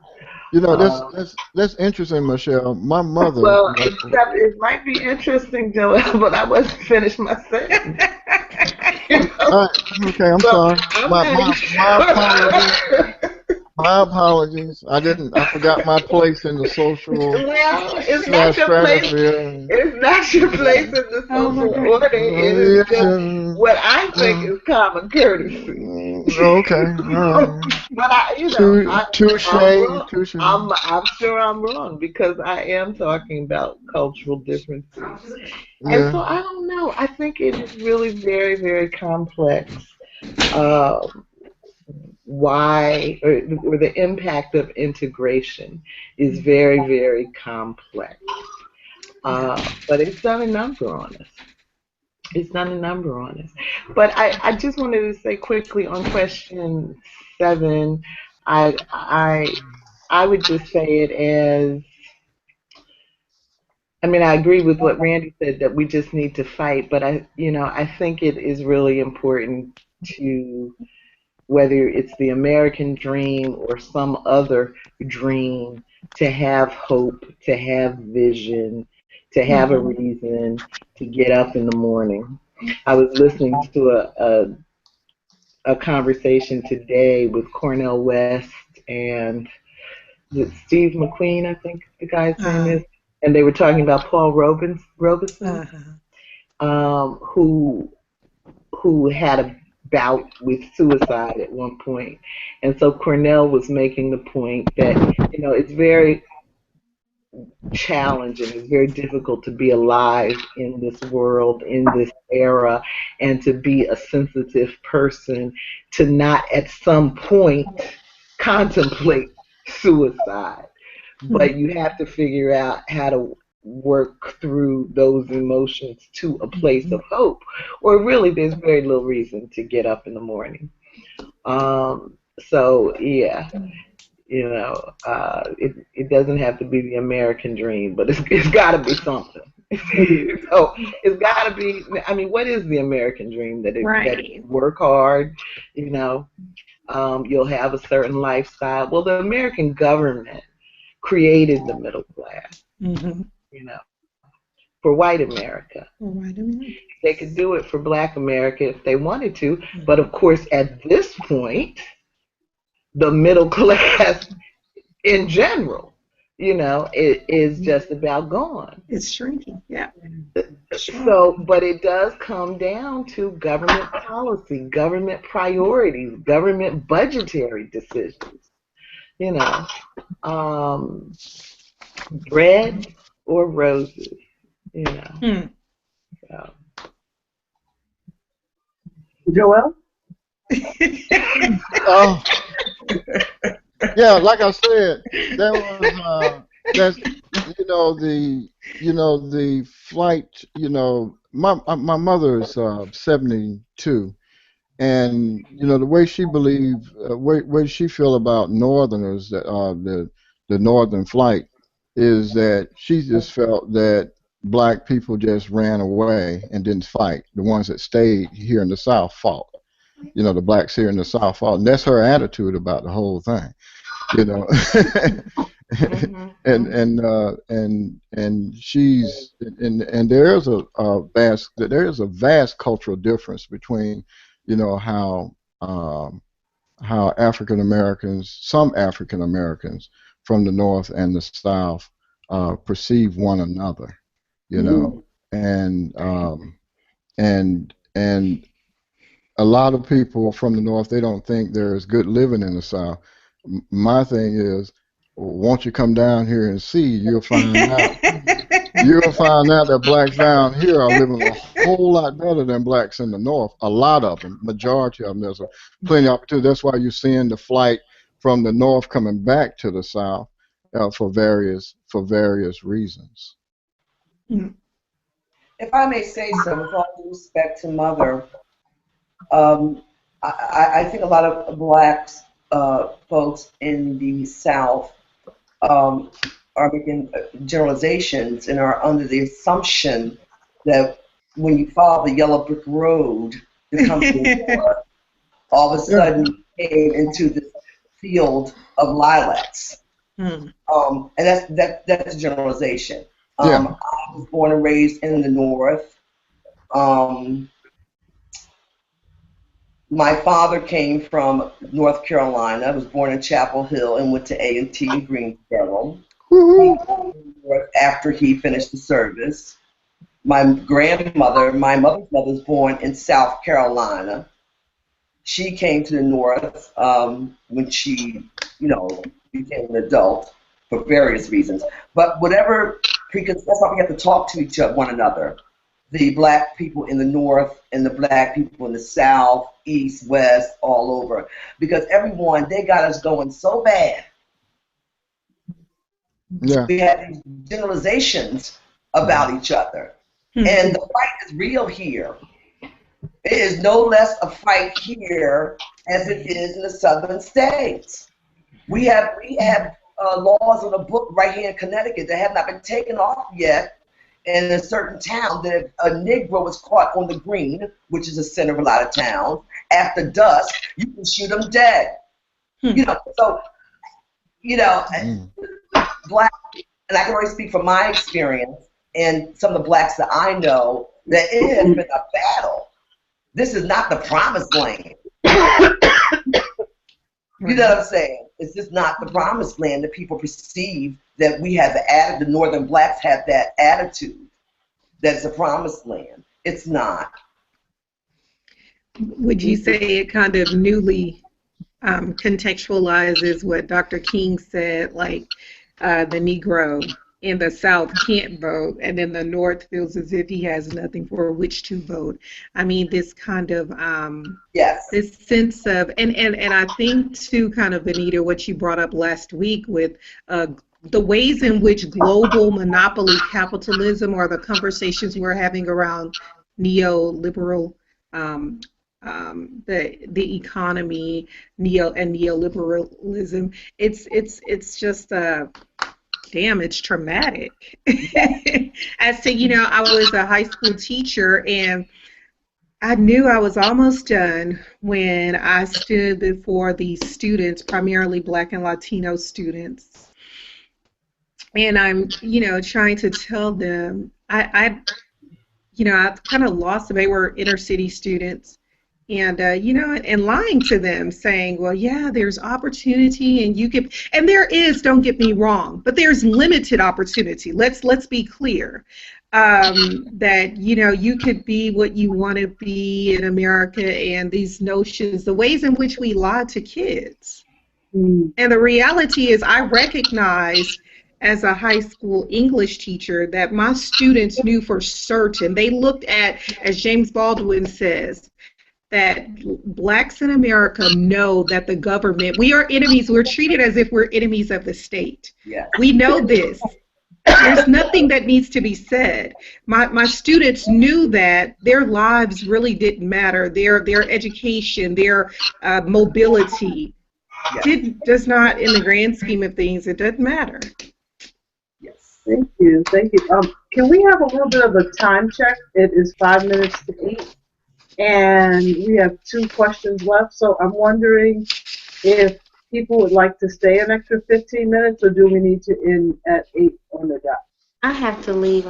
you know Um, that's interesting, Michelle. My mother, well, except it might be interesting, Joel, but I wasn't finished my sentence. You know? okay, I'm So sorry. I'm My not my apologies. sure. My apologies. I forgot my place in the social Well, it's not your place. stratosphere. It's not your place in the Oh my social God. order. It is just Yeah. what I think Uh, is common courtesy. okay. All right. But Touche. I'm wrong. Touche. I'm sure I'm wrong because I am talking about cultural differences, and Yeah. so I don't know. I think it is really very, very complex. Uh, or the impact of integration is very, very complex. But it's done a number on us. It's done a number on us. But I just wanted to say quickly on question 7, I I I would just say it as, I mean, I agree with what Randie said that we just need to fight, but I think it is really important to, whether it's the American dream or some other dream, to have hope, to have vision, to have a reason to get up in the morning. I was listening to a conversation today with Cornel West and Steve McQueen, I think the guy's name is, and they were talking about Paul Robeson, who had a bout with suicide at one point. And so Cornell was making the point that, it's very challenging, it's very difficult to be alive in this world, in this era, and to be a sensitive person, to not at some point contemplate suicide. But you have to figure out how to work through those emotions to a place of hope, or really there's very little reason to get up in the morning. So yeah, it doesn't have to be the American dream, but it's got to be something. So it's got to be. I mean, what is the American dream? That it work hard, you'll have a certain lifestyle. Well, the American government created the middle class, for white America. They could do it for Black America if they wanted to, but of course, at this point, the middle class in general, it is just about gone. It's shrinking, yeah. So, but it does come down to government policy, government priorities, government budgetary decisions. Bread or roses, So. Joel? Oh, yeah. Like I said, there was that's the flight. My mother's 72, and the way she believed, way she feel about Northerners, the Northern flight, is that she just felt that Black people just ran away and didn't fight. The ones that stayed here in the South fought. The Blacks here in the South fought, and that's her attitude about the whole thing. And she's and there's a vast cultural difference between how African Americans, some African Americans from the North and the South, perceive one another, and and a lot of people from the North, they don't think there is good living in the South. My thing is, won't you come down here and see? You'll find out. you'll find out that blacks down here are living a whole lot better than blacks in the north. A lot of them, majority of them. There's plenty of opportunity. That's why you're seeing the flight from the north coming back to the south for various reasons. If I may say so, with all due respect to Mother, I think a lot of blacks folks in the South are making generalizations and are under the assumption that when you follow the yellow brick road that comes to the north, all of a sudden you came into this field of lilacs. And that's a generalization. I was born and raised in the North. My father came from North Carolina. I was born in Chapel Hill and went to A&T in Greensboro. He came to New York after he finished the service. My grandmother, my mother's mother, was born in South Carolina. She came to the North when she, became an adult for various reasons. But whatever, because that's why we have to talk to one another. The black people in the North and the black people in the South, East, West, all over. Because everyone, they got us going so bad. Yeah. We have these generalizations about each other. And the fight is real here. It is no less a fight here as it is in the southern states. We have laws on the book right here in Connecticut that have not been taken off yet. In a certain town, that if a Negro was caught on the green, which is the center of a lot of towns, after dusk, you can shoot them dead. Black, and I can only speak from my experience and some of the blacks that I know, that it has been a battle. This is not the promised land. You know what I'm saying? It's just not the promised land that people perceive that we have the northern blacks have that attitude that it's a promised land. It's not. Would you say it kind of newly contextualizes what Dr. King said, like the Negro in the South can't vote, and in the North feels as if he has nothing for which to vote? I mean, this kind of this sense of, and I think too, kind of, Venita, what you brought up last week with the ways in which global monopoly capitalism, or the conversations we're having around neoliberal, the economy, neoliberalism, it's just damn, it's traumatic. As to, I was a high school teacher, and I knew I was almost done when I stood before these students, primarily Black and Latino students, and I'm, trying to tell them, I kind of lost them. They were inner city students, and and lying to them, saying, well, yeah, there's opportunity, and you could, and there is, don't get me wrong, but there's limited opportunity. Let's be clear. That you could be what you want to be in America, and these notions, the ways in which we lie to kids. And the reality is, I recognize as a high school English teacher that my students knew for certain. They looked at, as James Baldwin says, that blacks in America know that the government, we are enemies. We're treated as if we're enemies of the state. Yeah. We know this. There's nothing that needs to be said. My students knew that their lives really didn't matter. Their education, their mobility, does not, in the grand scheme of things, it doesn't matter. Yes. Thank you. Can we have a little bit of a time check? It is 5 minutes to 8, and we have 2 questions left. So I'm wondering if people would like to stay an extra 15 minutes, or do we need to end at 8 on the dot? I have to leave.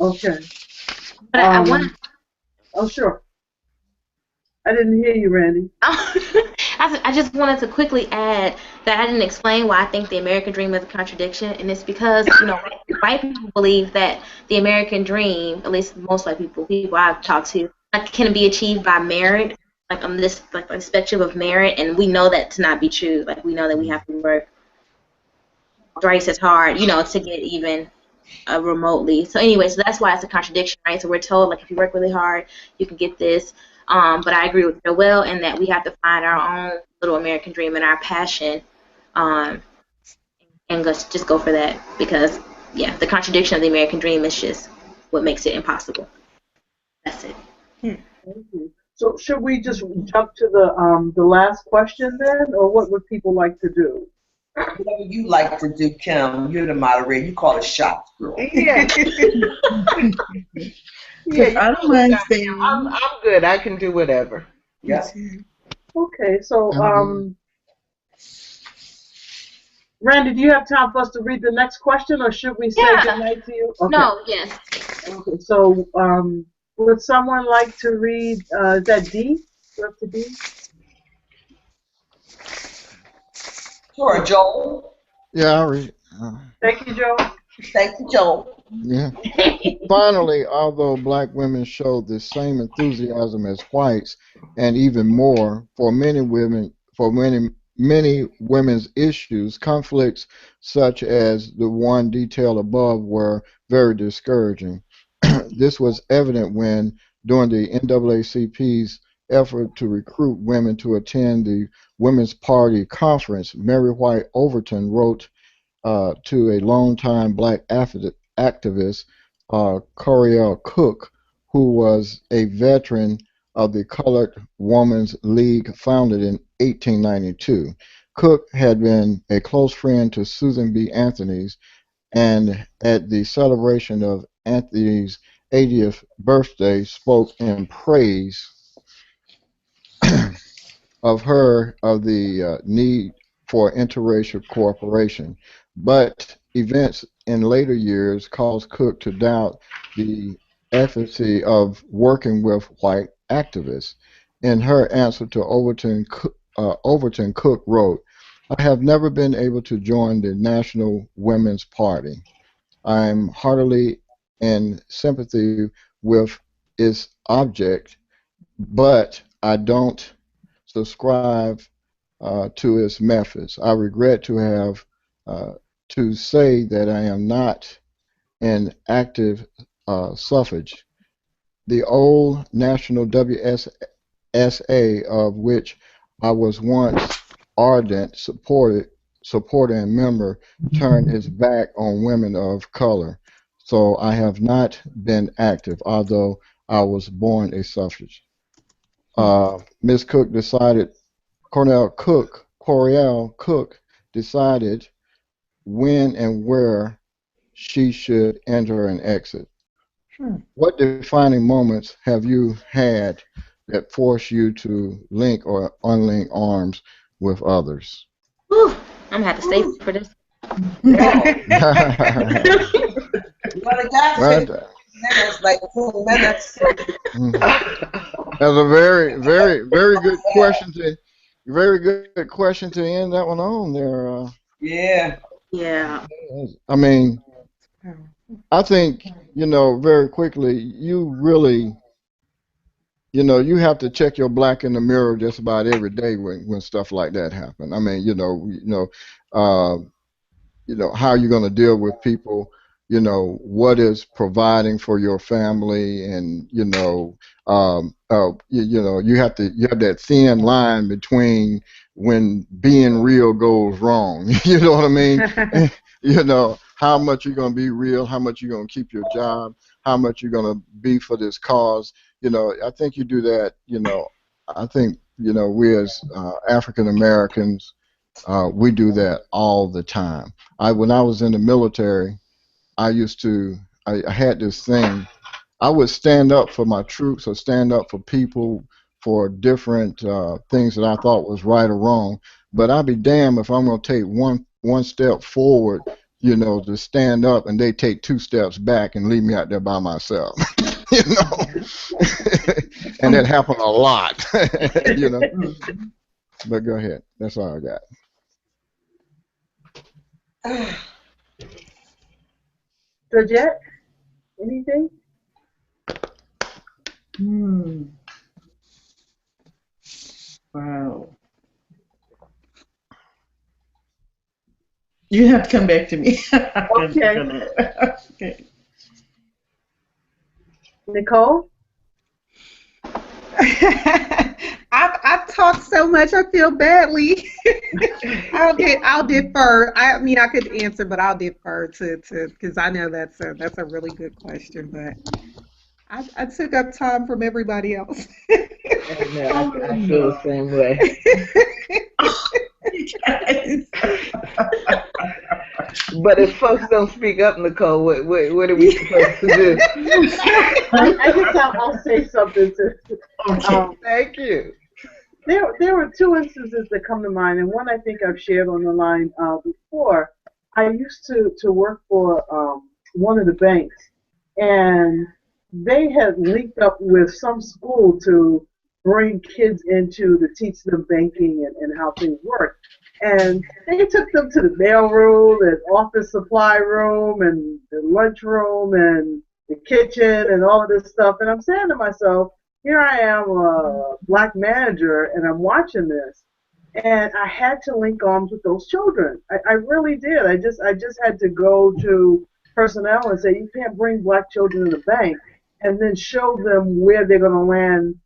Okay. But I want. Oh, sure. I didn't hear you, Randie. I just wanted to quickly add that I didn't explain why I think the American dream is a contradiction, and it's because white people believe that the American dream, at least most white people I've talked to, can be achieved by merit, like on this a spectrum of merit, and we know that to not be true. Like, we know that we have to work twice as hard, to get even remotely. So anyway, so that's why it's a contradiction, right? So we're told, like, if you work really hard, you can get this. But I agree with Joelle in that we have to find our own little American dream and our passion, um, and just go for that. Because, yeah, the contradiction of the American dream is just what makes it impossible. That's it. Thank you. So should we just jump to the last question then, or what would people like to do? Whatever you like to do, Kim, you're the moderator. You call it shots, girl. Yeah. Yeah, I don't mind staying. I'm good. I can do whatever. Yeah. Okay, so I'm Randie, do you have time for us to read the next question, or should we say Yeah. goodnight to you? Okay. No, yes. Okay, so would someone like to read, is that D? We're up to D? Sure, Joel. Yeah, I read. Thank you, Joe. Thank you, Joel. Yeah. Finally, although black women showed the same enthusiasm as whites, and even more, for many women's issues, conflicts such as the one detailed above were very discouraging. This was evident when, during the NAACP's effort to recruit women to attend the Women's Party conference, Mary White Overton wrote to a longtime black activist, Coriel Cook, who was a veteran of the Colored Women's League founded in 1892. Cook had been a close friend to Susan B. Anthony's, and at the celebration of Anthony's 80th birthday spoke in praise of the need for interracial cooperation. But events in later years caused Cook to doubt the efficacy of working with white activists. In her answer to Overton, Cook wrote, "I have never been able to join the National Women's Party. I am heartily in sympathy with its object, but I don't subscribe to its methods. I regret to have to say that I am not an active suffrage. The old National WSSA, of which I was once ardent supporter and member, turned its back on women of color. So I have not been active, although I was born a suffrage." Miss Cook decided Coriel Cook decided when and where she should enter and exit. What defining moments have you had that forced you to link or unlink arms with others? Whew, I'm gonna have to stay for this. Well, the guy Well, said minutes, like 2 minutes. that's a very, very, very good question to end that one on there. Yeah. Yeah. I mean, I think, very quickly, you really, you have to check your black in the mirror just about every day when stuff like that happen. I mean, uh, how you're going to deal with people, what is providing for your family, and you have that thin line between when being real goes wrong. You know what I mean? How much you're going to be real, how much you're going to keep your job, how much you're going to be for this cause. I think you do that. I think we as African Americans, we do that all the time. When I was in the military, I had this thing. I would stand up for my troops or stand up for people for different things that I thought was right or wrong. But I'd be damned if I'm going to take one step forward, to stand up, and they take 2 steps back and leave me out there by myself. And that happened a lot. But go ahead. That's all I got. Georgette, anything? Wow. You have to come back to me. Okay. Okay. Nicole? I've talked so much. I feel badly. I'll defer. I mean, I could answer, but I'll defer to because I know that's a really good question. But I took up time from everybody else. I feel the same way. But if folks don't speak up, Nicole, what are we supposed to do? I guess I'll say something to. Okay. Thank you. There were two instances that come to mind, and one I think I've shared on the line before. I used to work for one of the banks, and they had linked up with some school to bring kids into to teach them banking and how things work. And they took them to the mail room and office supply room and the lunch room and the kitchen and all of this stuff. And I'm saying to myself, here I am, a black manager, and I'm watching this. And I had to link arms with those children. I really did. I just had to go to personnel and say, you can't bring black children in the bank, and then show them where they're going to land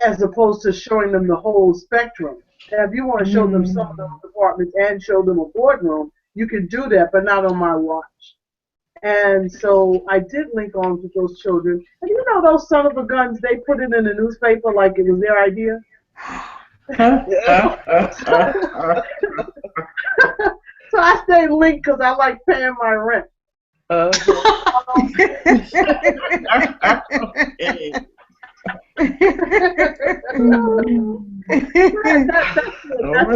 as opposed to showing them the whole spectrum. And if you want to show them some of those departments and show them a boardroom, you can do that, but not on my watch. And so I did link arms with those children. And you know those son of a guns, they put it in the newspaper like it was their idea? So I stayed linked because I like paying my rent. Okay. That's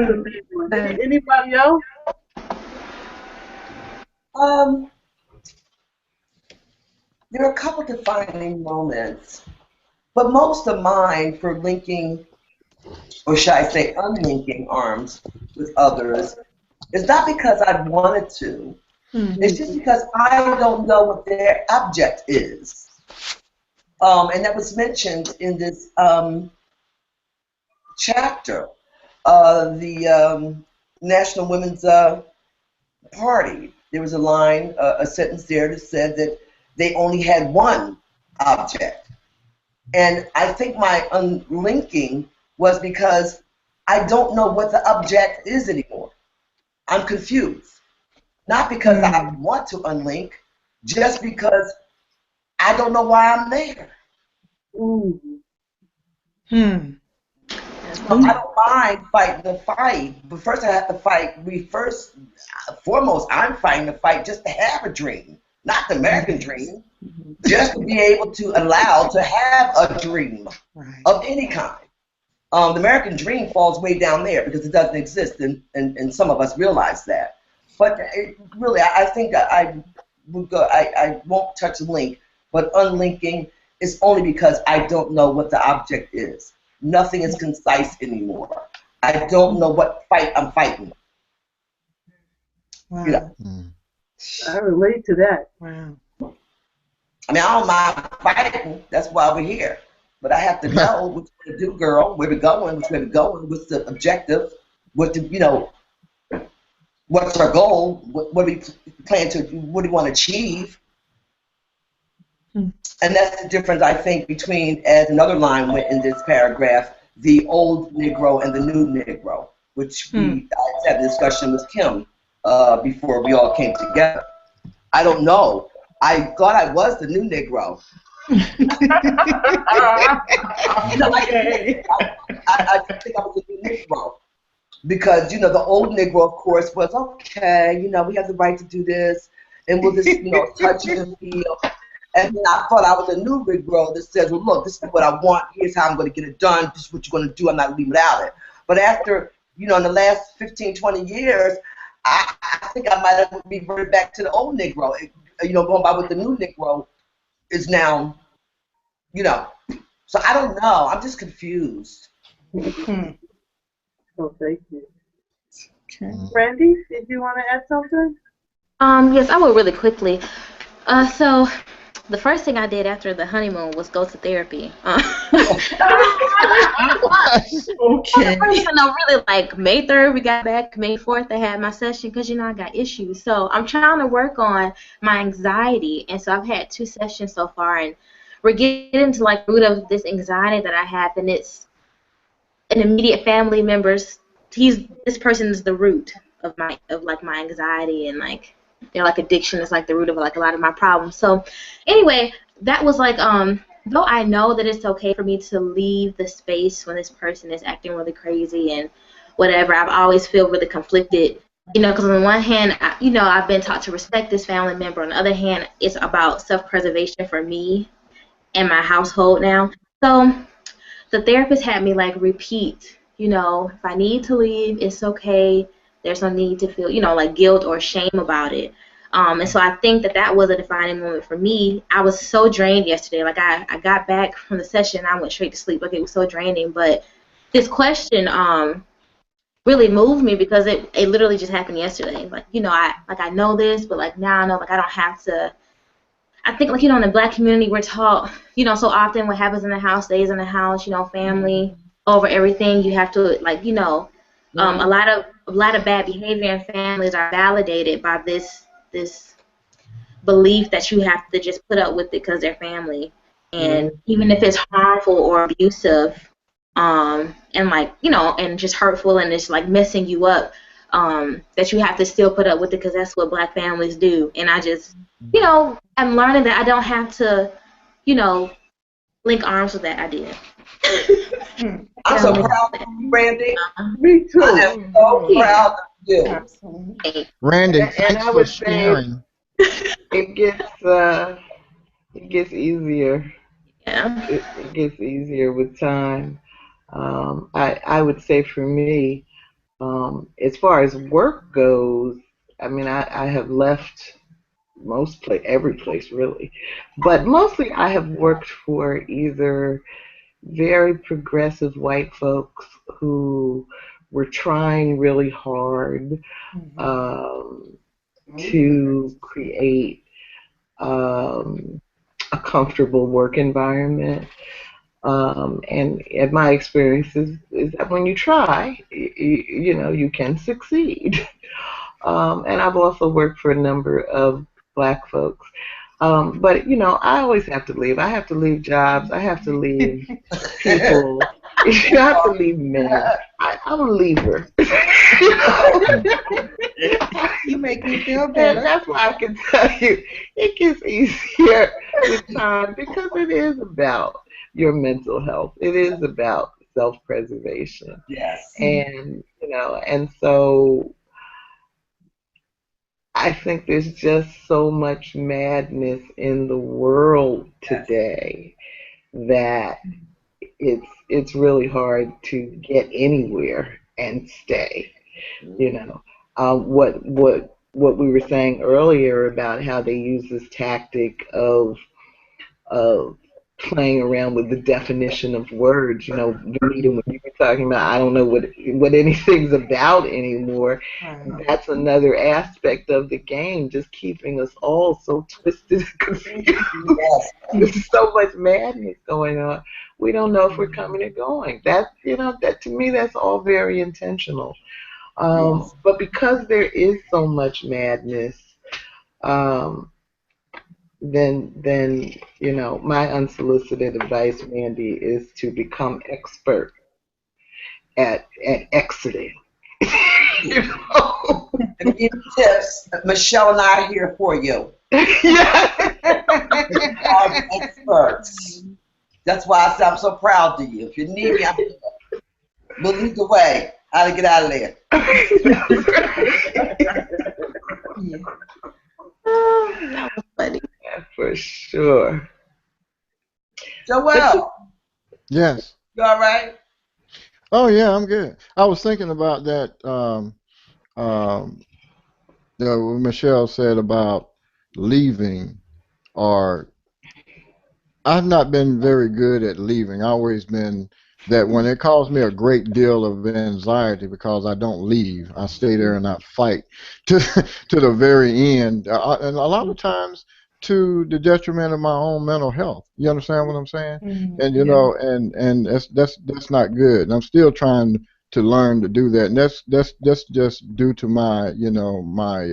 the big one. Anybody else? There are a couple defining moments, but most of mine for linking, or should I say unlinking arms with others, is not because I wanted to. It's just because I don't know what their object is. And that was mentioned in this chapter, the National Women's Party. There was a line, a sentence there that said that they only had one object. And I think my unlinking was because I don't know what the object is anymore. I'm confused. Not because I want to unlink, just because I don't know why I'm there. So I don't mind fighting the fight, but first I have to fight. Foremost, I'm fighting the fight just to have a dream, not the American dream, just to be able to allow to have a dream of any kind. The American dream falls way down there because it doesn't exist, and some of us realize that. But really, I think I won't touch a link, but unlinking is only because I don't know what the object is. Nothing is concise anymore. I don't know what fight I'm fighting. Wow. You know? I relate to that. Wow. I mean, I don't mind fighting. That's why we're here. But I have to know what we're going to do, girl, where we're going, which way we're going, what's the objective, what's our goal, what do we plan to do, what do we want to achieve. And that's the difference, I think, between, as another line went in this paragraph, the old Negro and the new Negro, which I had a discussion with Kim before we all came together. I don't know. I thought I was the new Negro. I think I was a new Negro. Because, the old Negro, of course, was, okay, we have the right to do this, and we'll just, touch and feel. And then I thought I was a new Negro that says, well, look, this is what I want. Here's how I'm going to get it done. This is what you're going to do. I'm not going to leave without it. But after, in the last 15, 20 years, I think I might have reverted back to the old Negro. Going by what the new Negro is now, So I don't know. I'm just confused. Oh, thank you. Okay. Randie, did you want to add something? Yes, I will really quickly. So the first thing I did after the honeymoon was go to therapy. Okay. No, really, like May 3rd, we got back. May 4th, I had my session because, I got issues. So I'm trying to work on my anxiety. And so I've had 2 sessions so far. And we're getting to, like, the root of this anxiety that I have. And it's an immediate family members. This person is the root of my anxiety, and like addiction is like the root of like a lot of my problems. So anyway, that was like though I know that it's okay for me to leave the space when this person is acting really crazy and whatever, I've always feel really conflicted, because on the one hand, I've been taught to respect this family member. On the other hand, it's about self-preservation for me and my household now. So the therapist had me like repeat, if I need to leave, it's okay. There's no need to feel, like guilt or shame about it. And so I think that was a defining moment for me. I was so drained yesterday. Like I got back from the session, I went straight to sleep. Like it was so draining. But this question really moved me because it literally just happened yesterday. Like, I know this, but like now I know like I don't have to. I think, like, in the Black community, we're taught, so often what happens in the house stays in the house, family over everything. You have to, like, a lot of bad behavior in families are validated by this belief that you have to just put up with it because they're family. And even if it's harmful or abusive, and like, and just hurtful and it's like messing you up, that you have to still put up with it because that's what Black families do. And I just, I'm learning that I don't have to, link arms with that idea. I'm so proud of you, Randie. Me too. I am so proud of you. Absolutely. Randie, And thanks I for would say sharing. it gets easier. Yeah. It gets easier with time. I would say for me, as far as work goes, I mean, I have left every place really, but mostly I have worked for either very progressive white folks who were trying really hard to create a comfortable work environment. And my experience is that when you try, you can succeed. And I've also worked for a number of Black folks. But, I always have to leave. I have to leave jobs. I have to leave people. You have to leave men. I'm a leaver. You make me feel And better. that's why I can tell you it gets easier with time because it is about your mental health. It is about self-preservation. Yes. And, and so I think there's just so much madness in the world today that it's really hard to get anywhere and stay. What we were saying earlier about how they use this tactic of playing around with the definition of words. Venita, when you were talking about, I don't know what anything's about anymore. Right. That's another aspect of the game, just keeping us all so twisted and confused. Yes. There's so much madness going on. We don't know if we're coming or going. That to me, that's all very intentional. But because there is so much madness, then my unsolicited advice, Randie, is to become expert at exiting. And give you tips. Michelle and I are here for you. Yes. Are experts. That's why I say I'm so proud of you. If you need me, I'm here. We'll lead the way. How to get out of there. Yeah. That was funny. Yeah, for sure. Joelle, Yes. you all right? Oh yeah, I'm good. I was thinking about that. What Michelle said about leaving, or I've not been very good at leaving. I've always been that when it caused me a great deal of anxiety because I don't leave. I stay there and I fight to to the very end. And a lot of times to the detriment of my own mental health. You understand what I'm saying? And you Yeah. know, and that's not good. And I'm still trying to learn to do that. And that's just due to my, you know, my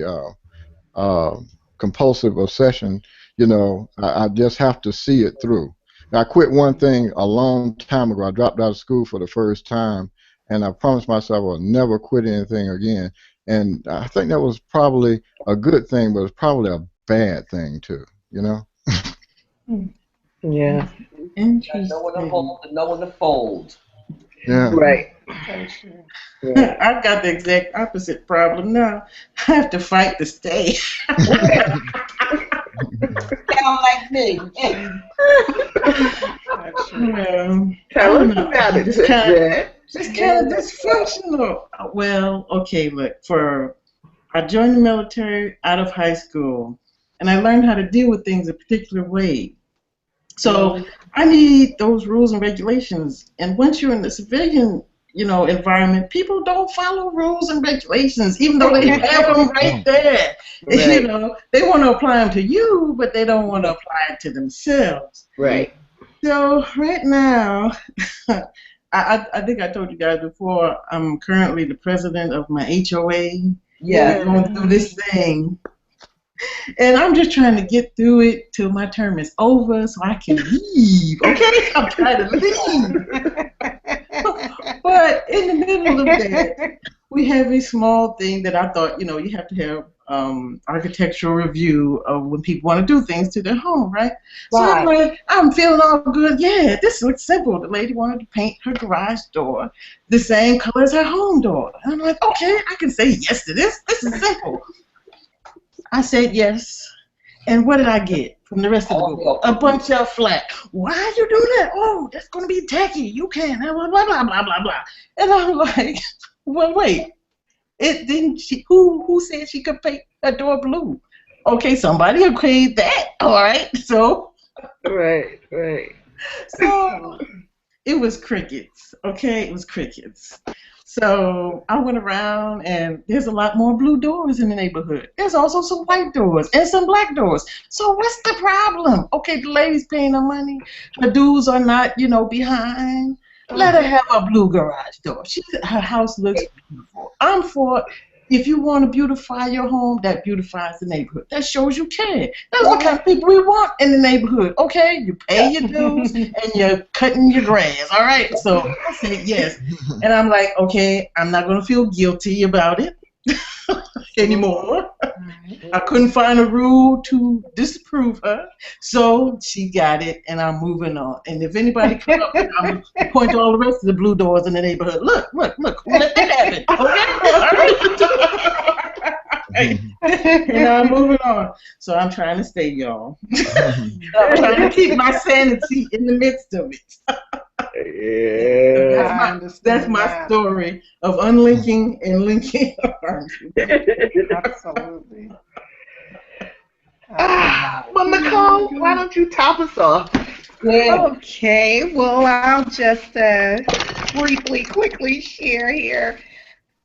uh, compulsive obsession. You know, I just have to see it through. I quit one thing a long time ago. I dropped out of school for the first time, and I promised myself I will never quit anything again. And I think that was probably a good thing, but it's probably a bad thing too. You know? Yeah. Got no one to Interesting. hold and no one to fold. Yeah. Right. So true. Right. I've got the exact opposite problem now. I have to fight to stay. Sound like me. Well, I Tell don't us know. about it, Just kind Georgette. of dysfunctional. Well, okay, look, I joined the military out of high school, and I learned how to deal with things a particular way. So I need those rules and regulations. And once you're in the civilian, environment, people don't follow rules and regulations, even though they have them right there. Right. They want to apply them to you, but they don't want to apply it to themselves. Right. So right now, I think I told you guys before, I'm currently the president of my HOA. Yeah. We're going through this thing. And I'm just trying to get through it till my term is over so I can leave. Okay? I'm trying to leave. But in the middle of that, we have a small thing that I thought, you have to have architectural review of when people want to do things to their home, right? So I'm like, I'm feeling all good. Yeah, this looks simple. The lady wanted to paint her garage door the same color as her home door. And I'm like, okay, I can say yes to this. This is simple. I said yes. And what did I get from the rest of the group? A bunch of flack. Why are you doing that? Oh, that's going to be tacky. You can't. Blah, blah, blah, blah, blah, blah. And I'm like, well, wait. It didn't she who said she could paint a door blue? Okay, somebody agreed that. All right. So Right. so it was crickets. Okay, it was crickets. So I went around, and there's a lot more blue doors in the neighborhood. There's also some white doors and some black doors. So what's the problem? Okay, the lady's paying her money. The dudes are not, behind. Let her have a blue garage door. Her house looks beautiful. I'm for, if you want to beautify your home, that beautifies the neighborhood. That shows you care. That's what kind of people we want in the neighborhood. Okay, you pay your dues and you're cutting your grass. All right. So I said yes, and I'm like, okay, I'm not gonna feel guilty about it anymore. I couldn't find a rule to disapprove her, so she got it, and I'm moving on. And if anybody comes up, I'm gonna point to all the rest of the blue doors in the neighborhood. Look, who let that happen? Okay, all right. And I'm moving on. So I'm trying to stay, y'all. I'm trying to keep my sanity in the midst of it. Yeah. That's my story of unlinking and linking. Absolutely. Well, Nicole, why don't you top us off? Okay, well, I'll just quickly share here.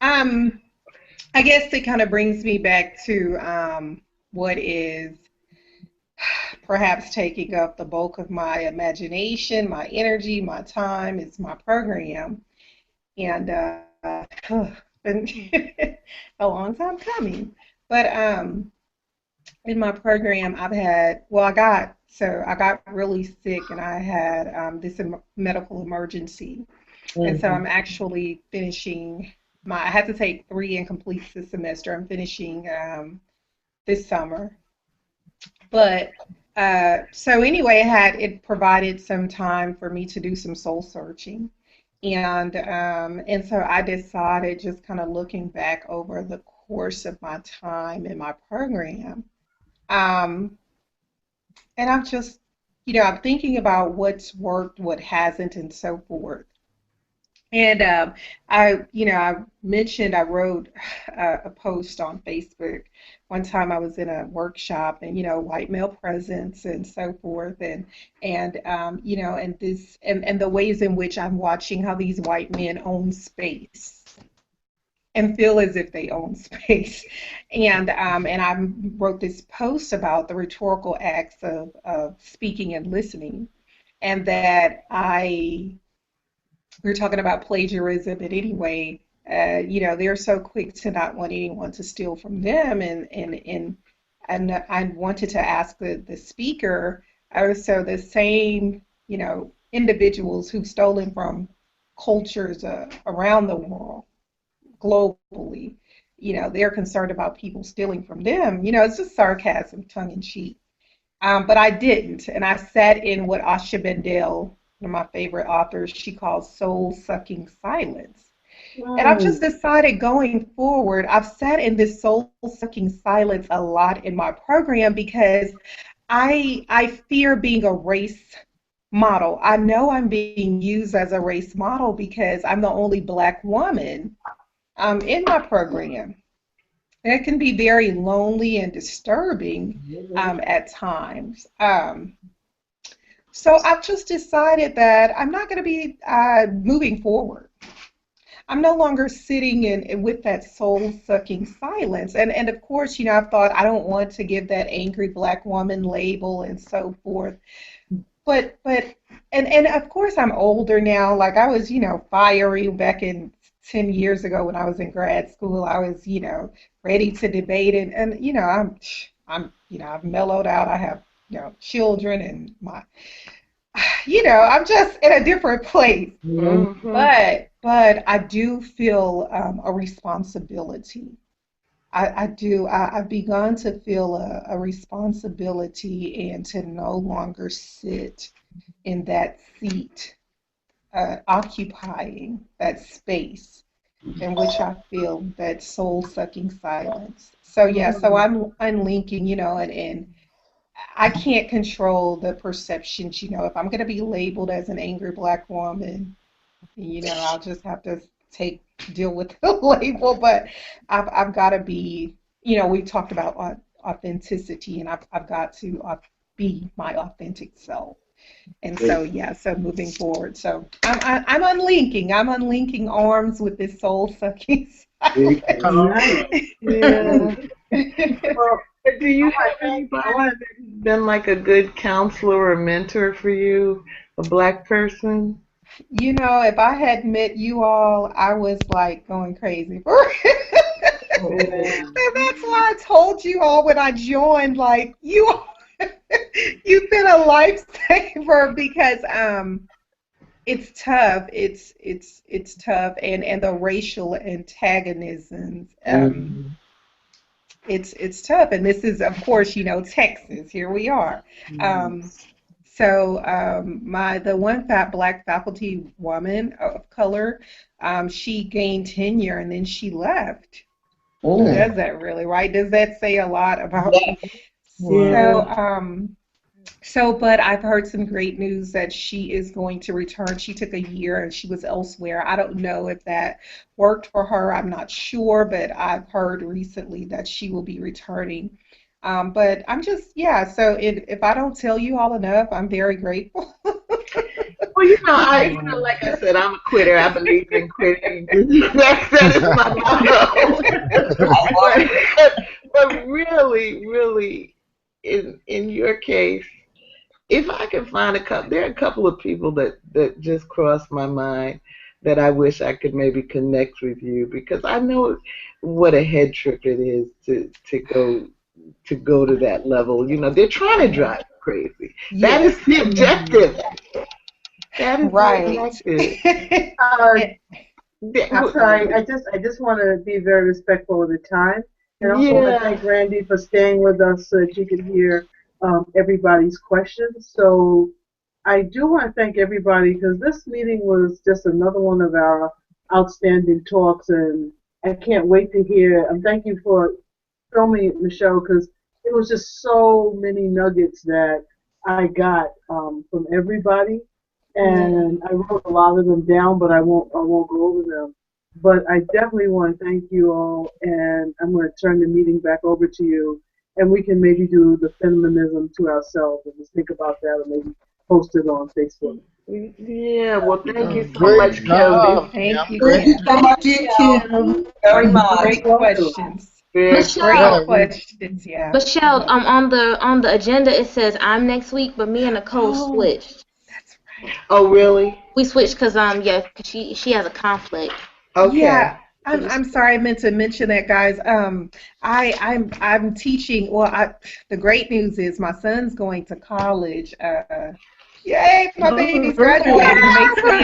I guess it kind of brings me back to what is perhaps taking up the bulk of my imagination, my energy, my time is my program. And it's been a long time coming. But in my program, I got really sick, and I had this medical emergency. And so I'm actually finishing I had to take 3 incomplete this semester. I'm finishing this summer. But so anyway, it provided some time for me to do some soul searching. And so I decided, just kind of looking back over the course of my time in my program, and I'm just, I'm thinking about what's worked, what hasn't, and so forth. And I mentioned I wrote a post on Facebook one time. I was in a workshop, and white male presence and so forth, and and the ways in which I'm watching how these white men own space. and feel as if they own space. And I wrote this post about the rhetorical acts of speaking and listening, and that we're talking about plagiarism. And anyway, they're so quick to not want anyone to steal from them, and I wanted to ask the speaker, so the same, individuals who've stolen from cultures around the world, globally, they're concerned about people stealing from them. It's just sarcasm, tongue in cheek. But I didn't, and I sat in what Asha Bendel, one of my favorite authors, she calls soul-sucking silence. And I've just decided going forward, I've sat in this soul-sucking silence a lot in my program because I fear being a race model. I know I'm being used as a race model because I'm the only Black woman in my program. And it can be very lonely and disturbing at times. So I've just decided that I'm not going to be moving forward. I'm no longer sitting in with that soul-sucking silence. And of course, I've thought I don't want to give that angry Black woman label and so forth. But of course I'm older now. Like I was, fiery back in 10 years ago when I was in grad school. I was, ready to debate, and I've mellowed out. I have, children, and I'm just in a different place. Mm-hmm. But I do feel a responsibility. I do. I've begun to feel a responsibility and to no longer sit in that seat, occupying that space in which I feel that soul-sucking silence. So yeah, so I'm unlinking, and I can't control the perceptions, if I'm going to be labeled as an angry Black woman, I'll just have to deal with the label. But I've got to be, we talked about authenticity, and I've got to be my authentic self. And so, yeah, so moving forward. So I'm unlinking. I'm unlinking arms with this soul-sucking silence. Yeah. Well, do you have anybody that's been like a good counselor or mentor for you, a Black person? If I had met you all, I was like going crazy for it. And that's why I told you all when I joined, like, you've been a lifesaver because it's tough. It's tough, and the racial antagonisms. It's tough, and this is, of course, Texas. Here we are. So the one Black faculty woman of color, she gained tenure and then she left. Does that really, right? Does that say a lot about me? But I've heard some great news that she is going to return. She took a year and she was elsewhere. I don't know if that worked for her. I'm not sure, but I've heard recently that she will be returning. But I'm just, so if I don't tell you all enough, I'm very grateful. Well, like I said, I'm a quitter. I believe in quitting. That is my motto. But really, in your case, if I can find there are a couple of people that just crossed my mind that I wish I could maybe connect with you, because I know what a head trip it is to go to that level. They're trying to drive you crazy. Yes. That is the objective. That is right. I'm sorry. I just want to be very respectful of the time, and also want to thank Randie for staying with us so that you could hear everybody's questions. So I do want to thank everybody, because this meeting was just another one of our outstanding talks, and I can't wait to hear. Thank you for filming it, Michelle, because it was just so many nuggets that I got from everybody, and I wrote a lot of them down, but I won't go over them. But I definitely want to thank you all, and I'm going to turn the meeting back over to you, and we can maybe do the feminism to ourselves and just think about that, or maybe posted on Facebook. Yeah, well, thank you so Great much, Kim. job, Thank Kim. you, Thank Thank you you Kim. so so much, much, Michelle. Kim. Very much. Great questions. Very Great Michelle, Yeah, we questions, yeah. Michelle, on the agenda it says I'm next week, but me and Nicole Oh, switched. That's right. oh, really? We switched because yeah, 'cause she has a conflict. Yeah, Okay. I'm sorry, I meant to mention that, guys. I'm teaching. Well, the great news is my son's going to college. Yay, my baby's graduating. It makes me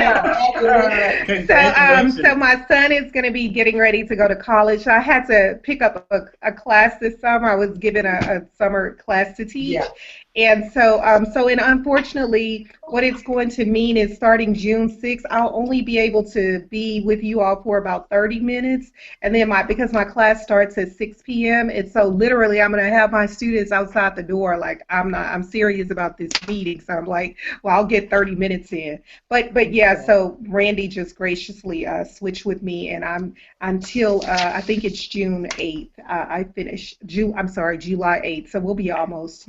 so my son is going to be getting ready to go to college. I had to pick up a class this summer. I was given a summer class to teach. Yeah. And and unfortunately, what it's going to mean is starting June 6th, I'll only be able to be with you all for about 30 minutes. And then because my class starts at 6 p.m. And so literally I'm going to have my students outside the door. Like I'm serious about this meeting. So I'm like, well, I'll get 30 minutes in. But yeah, so Randie just graciously switched with me, and I'm until I think it's June 8th. I finish July 8th. So we'll be almost,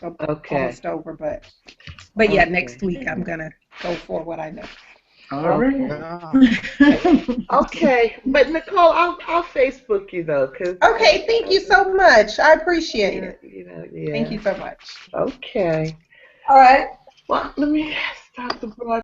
Okay. almost over. But yeah, Okay. next week I'm gonna go for what I know. All right. yeah. Okay, but Nicole, I'll Facebook you though, cause Okay, thank you so much. I appreciate it. yeah. Thank you so much. Okay. All right. Well, let me start the broadcast.